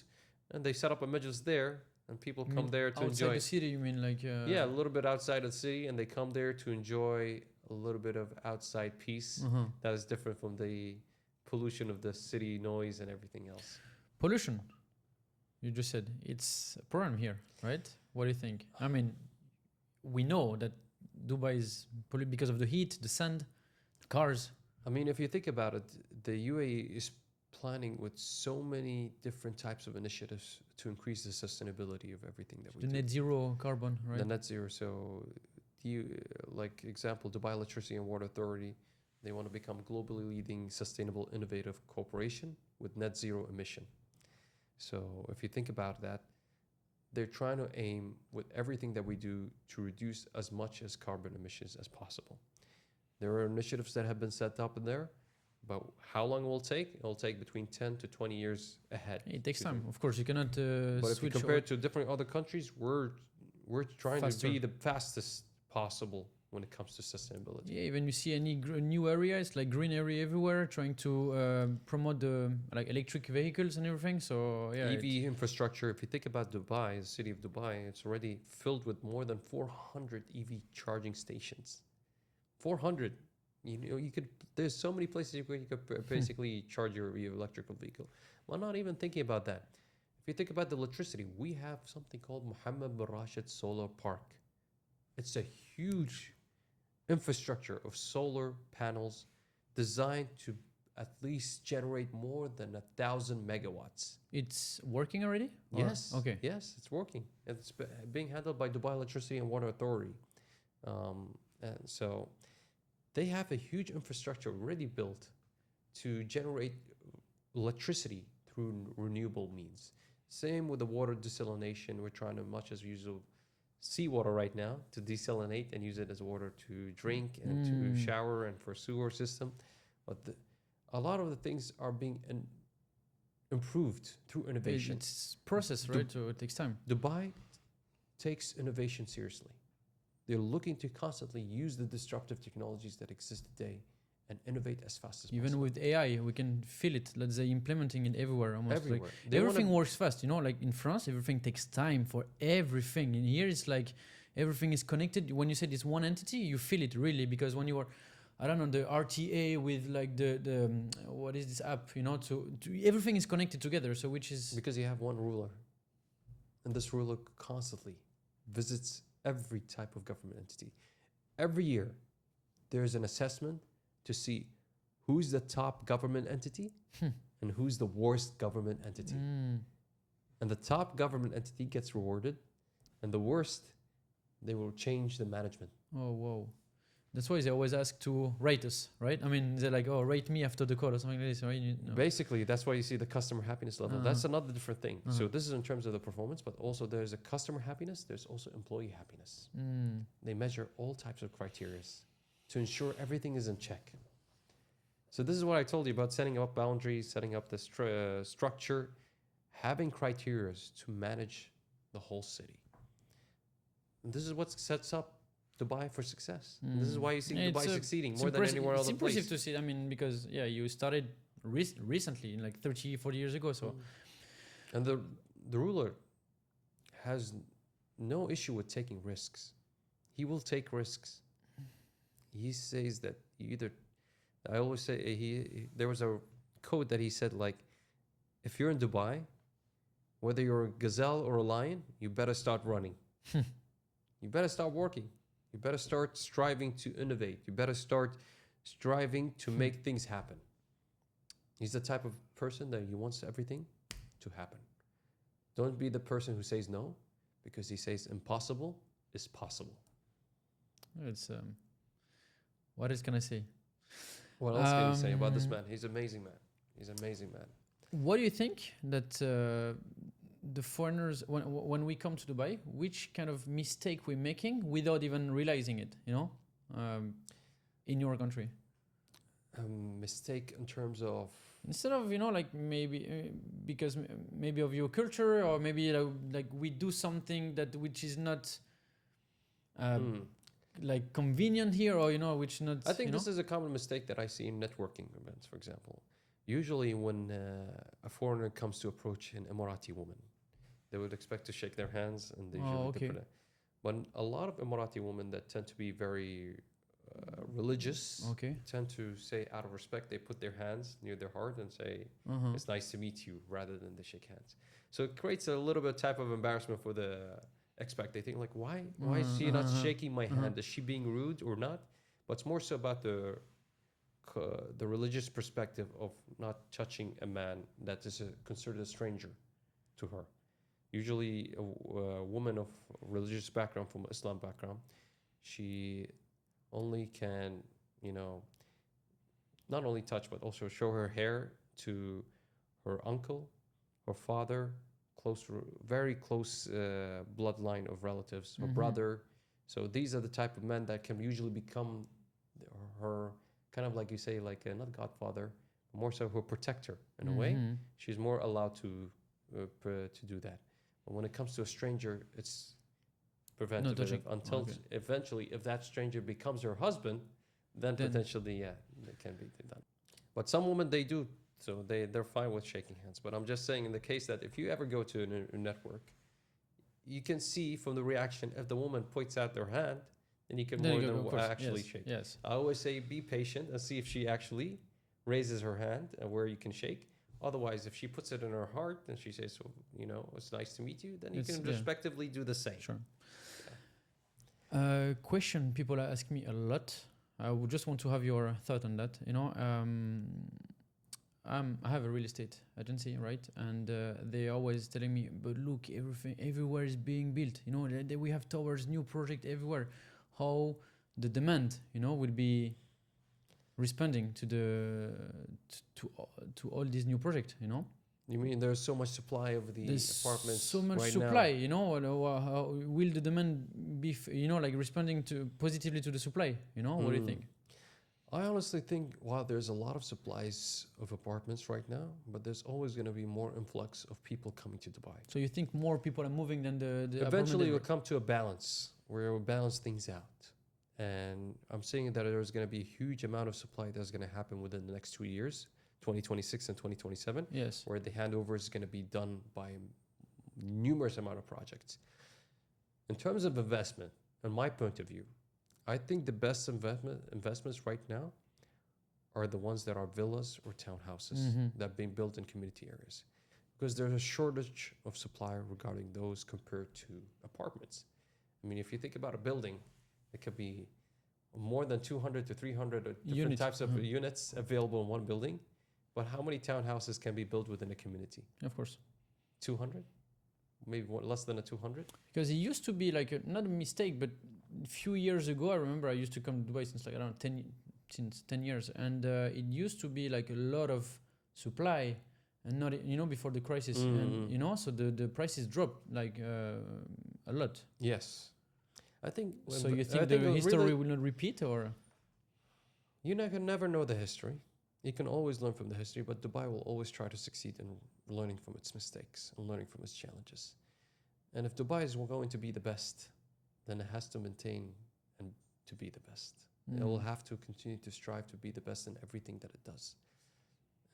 and they set up a majlis there, and people come there to outside enjoy. the city, you mean like? Yeah, a little bit outside of the city, and they come there to enjoy a little bit of outside peace that is different from the pollution of the city noise and everything else. Pollution. You just said it's a problem here, right? What do you think? I mean, we know that Dubai is polluted because of the heat, the sand, the cars. I mean, if you think about it, the UAE is planning with so many different types of initiatives to increase the sustainability of everything that we The do. net zero carbon, right? The net zero. So, like example, Dubai Electricity and Water Authority, they want to become globally leading sustainable innovative corporation with net zero emission. So if you think about that, they're trying to aim with everything that we do to reduce as much as carbon emissions as possible. There are initiatives that have been set up in there, but how long will it take? It will take between 10 to 20 years ahead. It takes to time. do. Of course, you cannot But if you switch compare it to different other countries, we're trying Faster. to be the fastest possible when it comes to sustainability. Yeah, even you see any new area, it's like green area everywhere, trying to promote the like electric vehicles and everything. So yeah, EV infrastructure. If you think about Dubai, the city of Dubai, it's already filled with more than 400 EV charging stations. 400. You know, you could. There's so many places where you could basically charge your electrical vehicle. Well, not even thinking about that. If you think about the electricity, we have something called Mohammed bin Rashid Solar Park. It's a huge infrastructure of solar panels designed to at least generate more than 1,000 megawatts. it's working already. Or- Yes. Okay. Yes, it's working. It's being handled by Dubai Electricity and Water Authority. And so they have a huge infrastructure already built to generate electricity through renewable means. Same with the water desalination. We're trying to much as use seawater right now to desalinate and use it as water to drink and to shower and for sewer system. But a lot of the things are being improved through innovation. It's process, right? So it takes time. Dubai takes innovation seriously. They're looking to constantly use the disruptive technologies that exist today and innovate as fast as Even possible. with AI, we can feel it. Let's say implementing it everywhere, almost. Everywhere. Like, They everything wanna- works fast. You know, like in France, everything takes time for everything. In here, it's like everything is connected. When you say it's one entity, you feel it really because when you are, I don't know, the RTA with like the what is this app? You know, to everything is connected together. So which is Because you have one ruler, and this ruler constantly visits every type of government entity. Every year, there's an assessment to see who's the top government entity and who's the worst government entity. And the top government entity gets rewarded, and the worst, they will change the management. Oh, whoa. That's why they always ask to rate us, right? I mean, they're like, oh, rate me after the call or something like this, right? You know. Basically, that's why you see the customer happiness level. That's another different thing. So this is in terms of the performance, but also there's a customer happiness. There's also employee happiness. They measure all types of criteria to ensure everything is in check. So this is what I told you about setting up boundaries, setting up the structure, having criteria to manage the whole city. And this is what sets up Dubai for success. And this is why you see Dubai succeeding more than anywhere else. It's impressive to see. I mean, because yeah, you started recently, like 30, 40 years ago. So And the ruler has no issue with taking risks. He will take risks. He says that you either, I always say, there was a quote that he said, like, if you're in Dubai, whether you're a gazelle or a lion, you better start running. You better start working. You better start striving to innovate. You better start striving to make things happen. He's the type of person that he wants everything to happen. Don't be the person who says no, because he says impossible is possible. it's what else can I say? What else can you say about this man? He's an amazing man. He's an amazing man. What do you think that the foreigners, when we come to Dubai, which kind of mistake we're making without even realizing it, in your country? Mistake in terms of... Instead of, like maybe because maybe of your culture, or maybe like we do something which is not like convenient here, or, which not... I think this is a common mistake that I see in networking events, for example. Usually when a foreigner comes to approach an Emirati woman, they would expect to shake their hands, and they usually do. But a lot of Emirati women that tend to be very religious tend to say, out of respect, they put their hands near their heart and say, it's nice to meet you, rather than they shake hands. So it creates a little bit type of embarrassment for the expat. They think, like, why is she not shaking my hand? Is she being rude or not? But it's more so about the religious perspective of not touching a man that is considered a stranger to her. Usually a woman of religious background, from Islam background, she only can, not only touch, but also show her hair to her uncle, her father, very close bloodline of relatives, her brother. So these are the type of men that can usually become her, kind of like you say, like not godfather, more so her protector in a way. She's more allowed to do that. But when it comes to a stranger, it's preventative until eventually, if that stranger becomes her husband, then potentially, it can be done. But some women, they do, so they're fine with shaking hands. But I'm just saying, in the case that if you ever go to a network, you can see from the reaction, if the woman puts out their hand, then you can actually shake. Yes. I always say, be patient and see if she actually raises her hand and where you can shake. Otherwise, if she puts it in her heart and she says, it's nice to meet you, then you can respectively do the same. Sure. Question people ask me a lot. I would just want to have your thought on that. I have a real estate agency, right? And they're always telling me, but look, everywhere is being built. We have towers, new project everywhere. How the demand, will be responding to all these new projects, You mean there's so much supply of the apartments? So much right supply, now? How will the demand be, like responding positively to the supply? What do you think? I honestly think, there's a lot of supplies of apartments right now, but there's always going to be more influx of people coming to Dubai. So you think more people are moving than the Eventually we'll come to a balance where we'll balance things out. And I'm saying that there's going to be a huge amount of supply that's going to happen within the next 2 years, 2026 and 2027, where the handover is going to be done by numerous amount of projects. In terms of investment, in my point of view, I think the best investments right now are the ones that are villas or townhouses that are being built in community areas, because there's a shortage of supply regarding those compared to apartments. I mean, if you think about a building, it could be more than 200 to 300 different types of units available in one building. But how many townhouses can be built within a community? Of course. 200? Maybe less than 200? Because it used to be like, not a mistake, but a few years ago, I remember I used to come to Dubai since like around 10 years. And it used to be like a lot of supply, and not, before the crisis. And, so the prices dropped like a lot. Yes. I think. So you think the history will not repeat, or? You can never know the history. You can always learn from the history, but Dubai will always try to succeed in learning from its mistakes and learning from its challenges. And if Dubai is going to be the best, then it has to maintain and to be the best. It will have to continue to strive to be the best in everything that it does.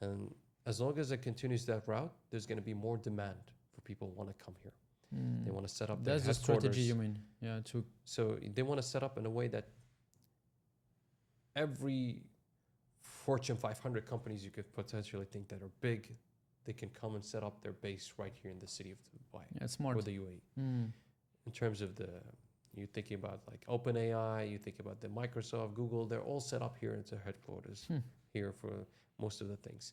And as long as it continues that route, there's going to be more demand for people who want to come here. They want to set up their That's the strategy, headquarters. you mean? Yeah. So they want to set up in a way that every Fortune 500 companies you could potentially think that are big, they can come and set up their base right here in the city of Dubai Yeah, smart. or the UAE. In terms of you're thinking about like OpenAI, you think about the Microsoft, Google, they're all set up here into headquarters here for most of the things.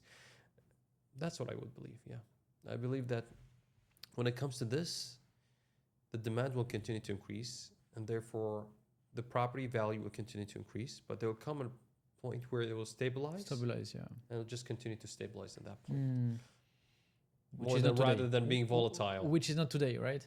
That's what I would believe, yeah. I believe that when it comes to this, the demand will continue to increase, and therefore the property value will continue to increase, but there will come a point where it will stabilize. Stabilize, yeah. And it'll just continue to stabilize at that point. Which More is than not rather today. than being volatile. Which is not today, right?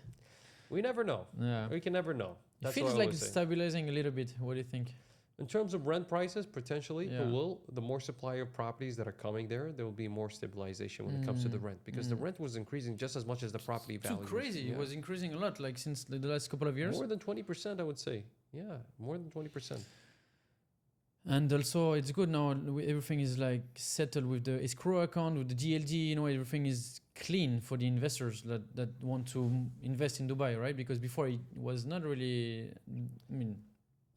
We never know. Yeah. We can never know. It That's feels what I like always it's say. stabilizing a little bit. What do you think? In terms of rent prices, potentially, Yeah. it will. The more supply of properties that are coming there will be more stabilization when it comes to the rent, because the rent was increasing just as much as the property value. Too crazy. It was increasing a lot, like since the last couple of years. More than 20%, I would say. Yeah, more than 20%. And also, it's good now. Everything is like settled with the escrow account, with the GLD. You know, everything is clean for the investors that want to invest in Dubai, right? Because before it was not really.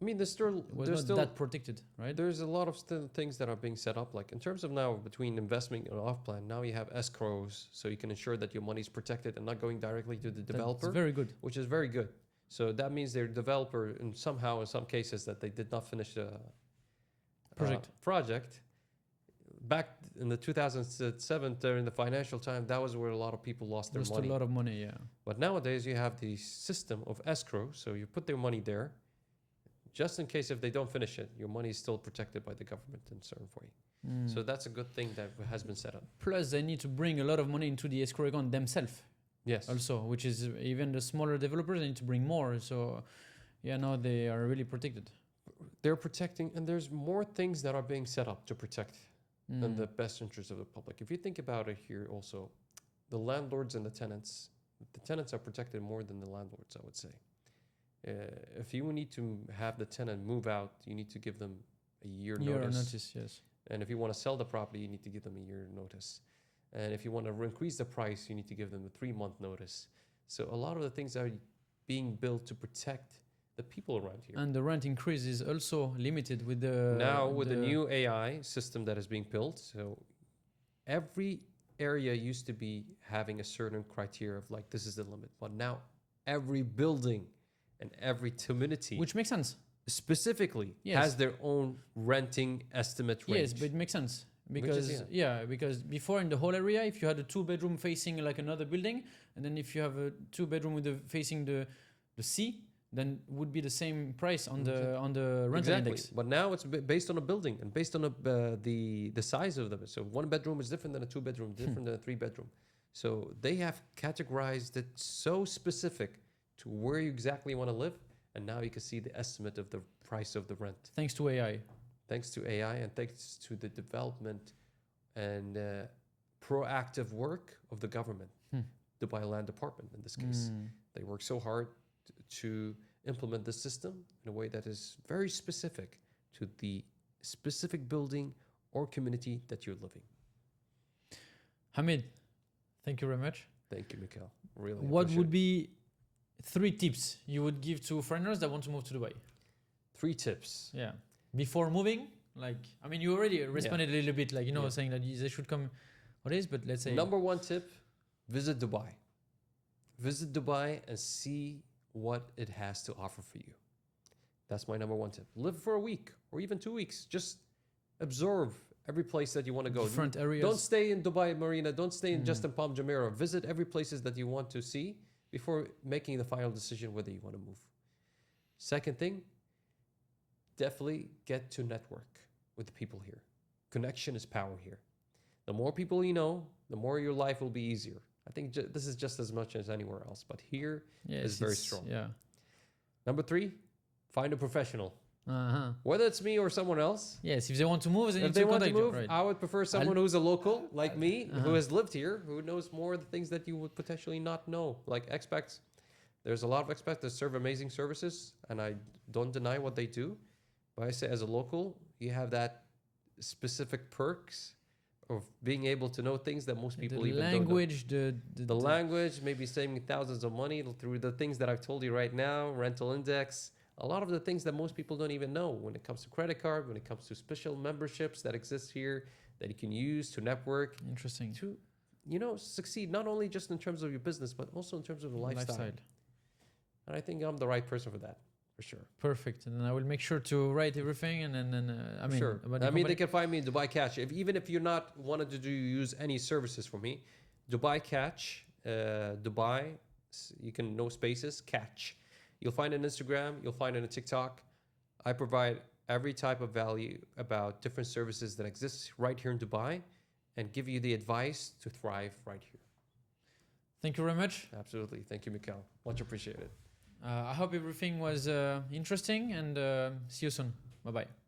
I mean, there's still It was not that protected, right? There's a lot of still things that are being set up. Like in terms of now between investment and off plan, now you have escrows, so you can ensure that your money is protected and not going directly to the developer. That's very good. Which is very good. So that means their developer, in some cases, that they did not finish the project. Back in the 2007, during the financial time, that was where a lot of people lost their money. A lot of money, yeah. But nowadays you have the system of escrow, so you put their money there, just in case if they don't finish it, your money is still protected by the government in certain way. So that's a good thing that has been set up. Plus, they need to bring a lot of money into the escrow account themselves. Yes. Also, which is even the smaller developers, they need to bring more. So, yeah, now they are really protected. They're protecting, and there's more things that are being set up to protect than the best interest of the public. If you think about it here also, the landlords and the tenants are protected more than the landlords, I would say. If you need to have the tenant move out, you need to give them a year notice. Yes. And if you want to sell the property, you need to give them a year notice. And if you want to increase the price, you need to give them a 3-month notice. So a lot of the things are being built to protect the people around here. And the rent increase is also limited with the... Now with the new AI system that is being built, so every area used to be having a certain criteria of like, this is the limit. But now every building and every community, which makes sense, specifically has their own renting estimate range. Yes, but it makes sense because because before in the whole area, if you had a 2-bedroom facing like another building, and then if you have a 2-bedroom with facing the sea, then would be the same price on the rental index. But now it's based on a building and based on the size of them. So 1-bedroom is different than a 2-bedroom, different than a 3-bedroom. So they have categorized it so specific to where you exactly want to live, and now you can see the estimate of the price of the rent. Thanks to AI. Thanks to AI and thanks to the development and proactive work of the government, Dubai Land Department in this case. They work so hard to implement the system in a way that is very specific to the specific building or community that you're living. Hamid, thank you very much. Thank you, Mikhail. Really. What would be 3 tips you would give to foreigners that want to move to Dubai? 3 tips. Yeah. Before moving, like, I mean, you already responded a little bit, like, saying that they should come. What is, but let's say. Number 1 tip, visit Dubai. Visit Dubai and see what it has to offer for you. That's my number 1 tip. Live for a week or even 2 weeks. Just observe every place that you want to go. Different areas. Don't stay in Dubai Marina. Don't stay in just in Palm Jumeirah. Visit every places that you want to see before making the final decision whether you want to move. Second thing, definitely get to network with the people here. Connection is power here. The more people you know, the more your life will be easier. I think this is just as much as anywhere else, but here is very strong. Yeah. Number 3, find a professional. Uh-huh. Whether it's me or someone else. Yes, if they want to move, if they want to move, right. I would prefer someone who's a local like me, who has lived here, who knows more of the things that you would potentially not know. Like expats, there's a lot of expats that serve amazing services, and I don't deny what they do. But I say as a local, you have that specific perks of being able to know things that most people the even language, don't know. The language, maybe saving thousands of money through the things that I've told you right now, rental index, a lot of the things that most people don't even know when it comes to credit card, when it comes to special memberships that exist here that you can use to network. Interesting. To, you know, succeed not only just in terms of your business, but also in terms of the lifestyle. And I think I'm the right person for that, for sure. Perfect. And I will make sure to write everything. And then, I mean, sure. I mean, they can find me in Dubai Catch. Even if you're not wanted to use any services for me, Dubai Catch, Dubai, you can, no spaces, Catch. You'll find it on Instagram. You'll find it on TikTok. I provide every type of value about different services that exist right here in Dubai and give you the advice to thrive right here. Thank you very much. Absolutely. Thank you, Mikhail. Much appreciated. I hope everything was interesting, and see you soon. Bye-bye.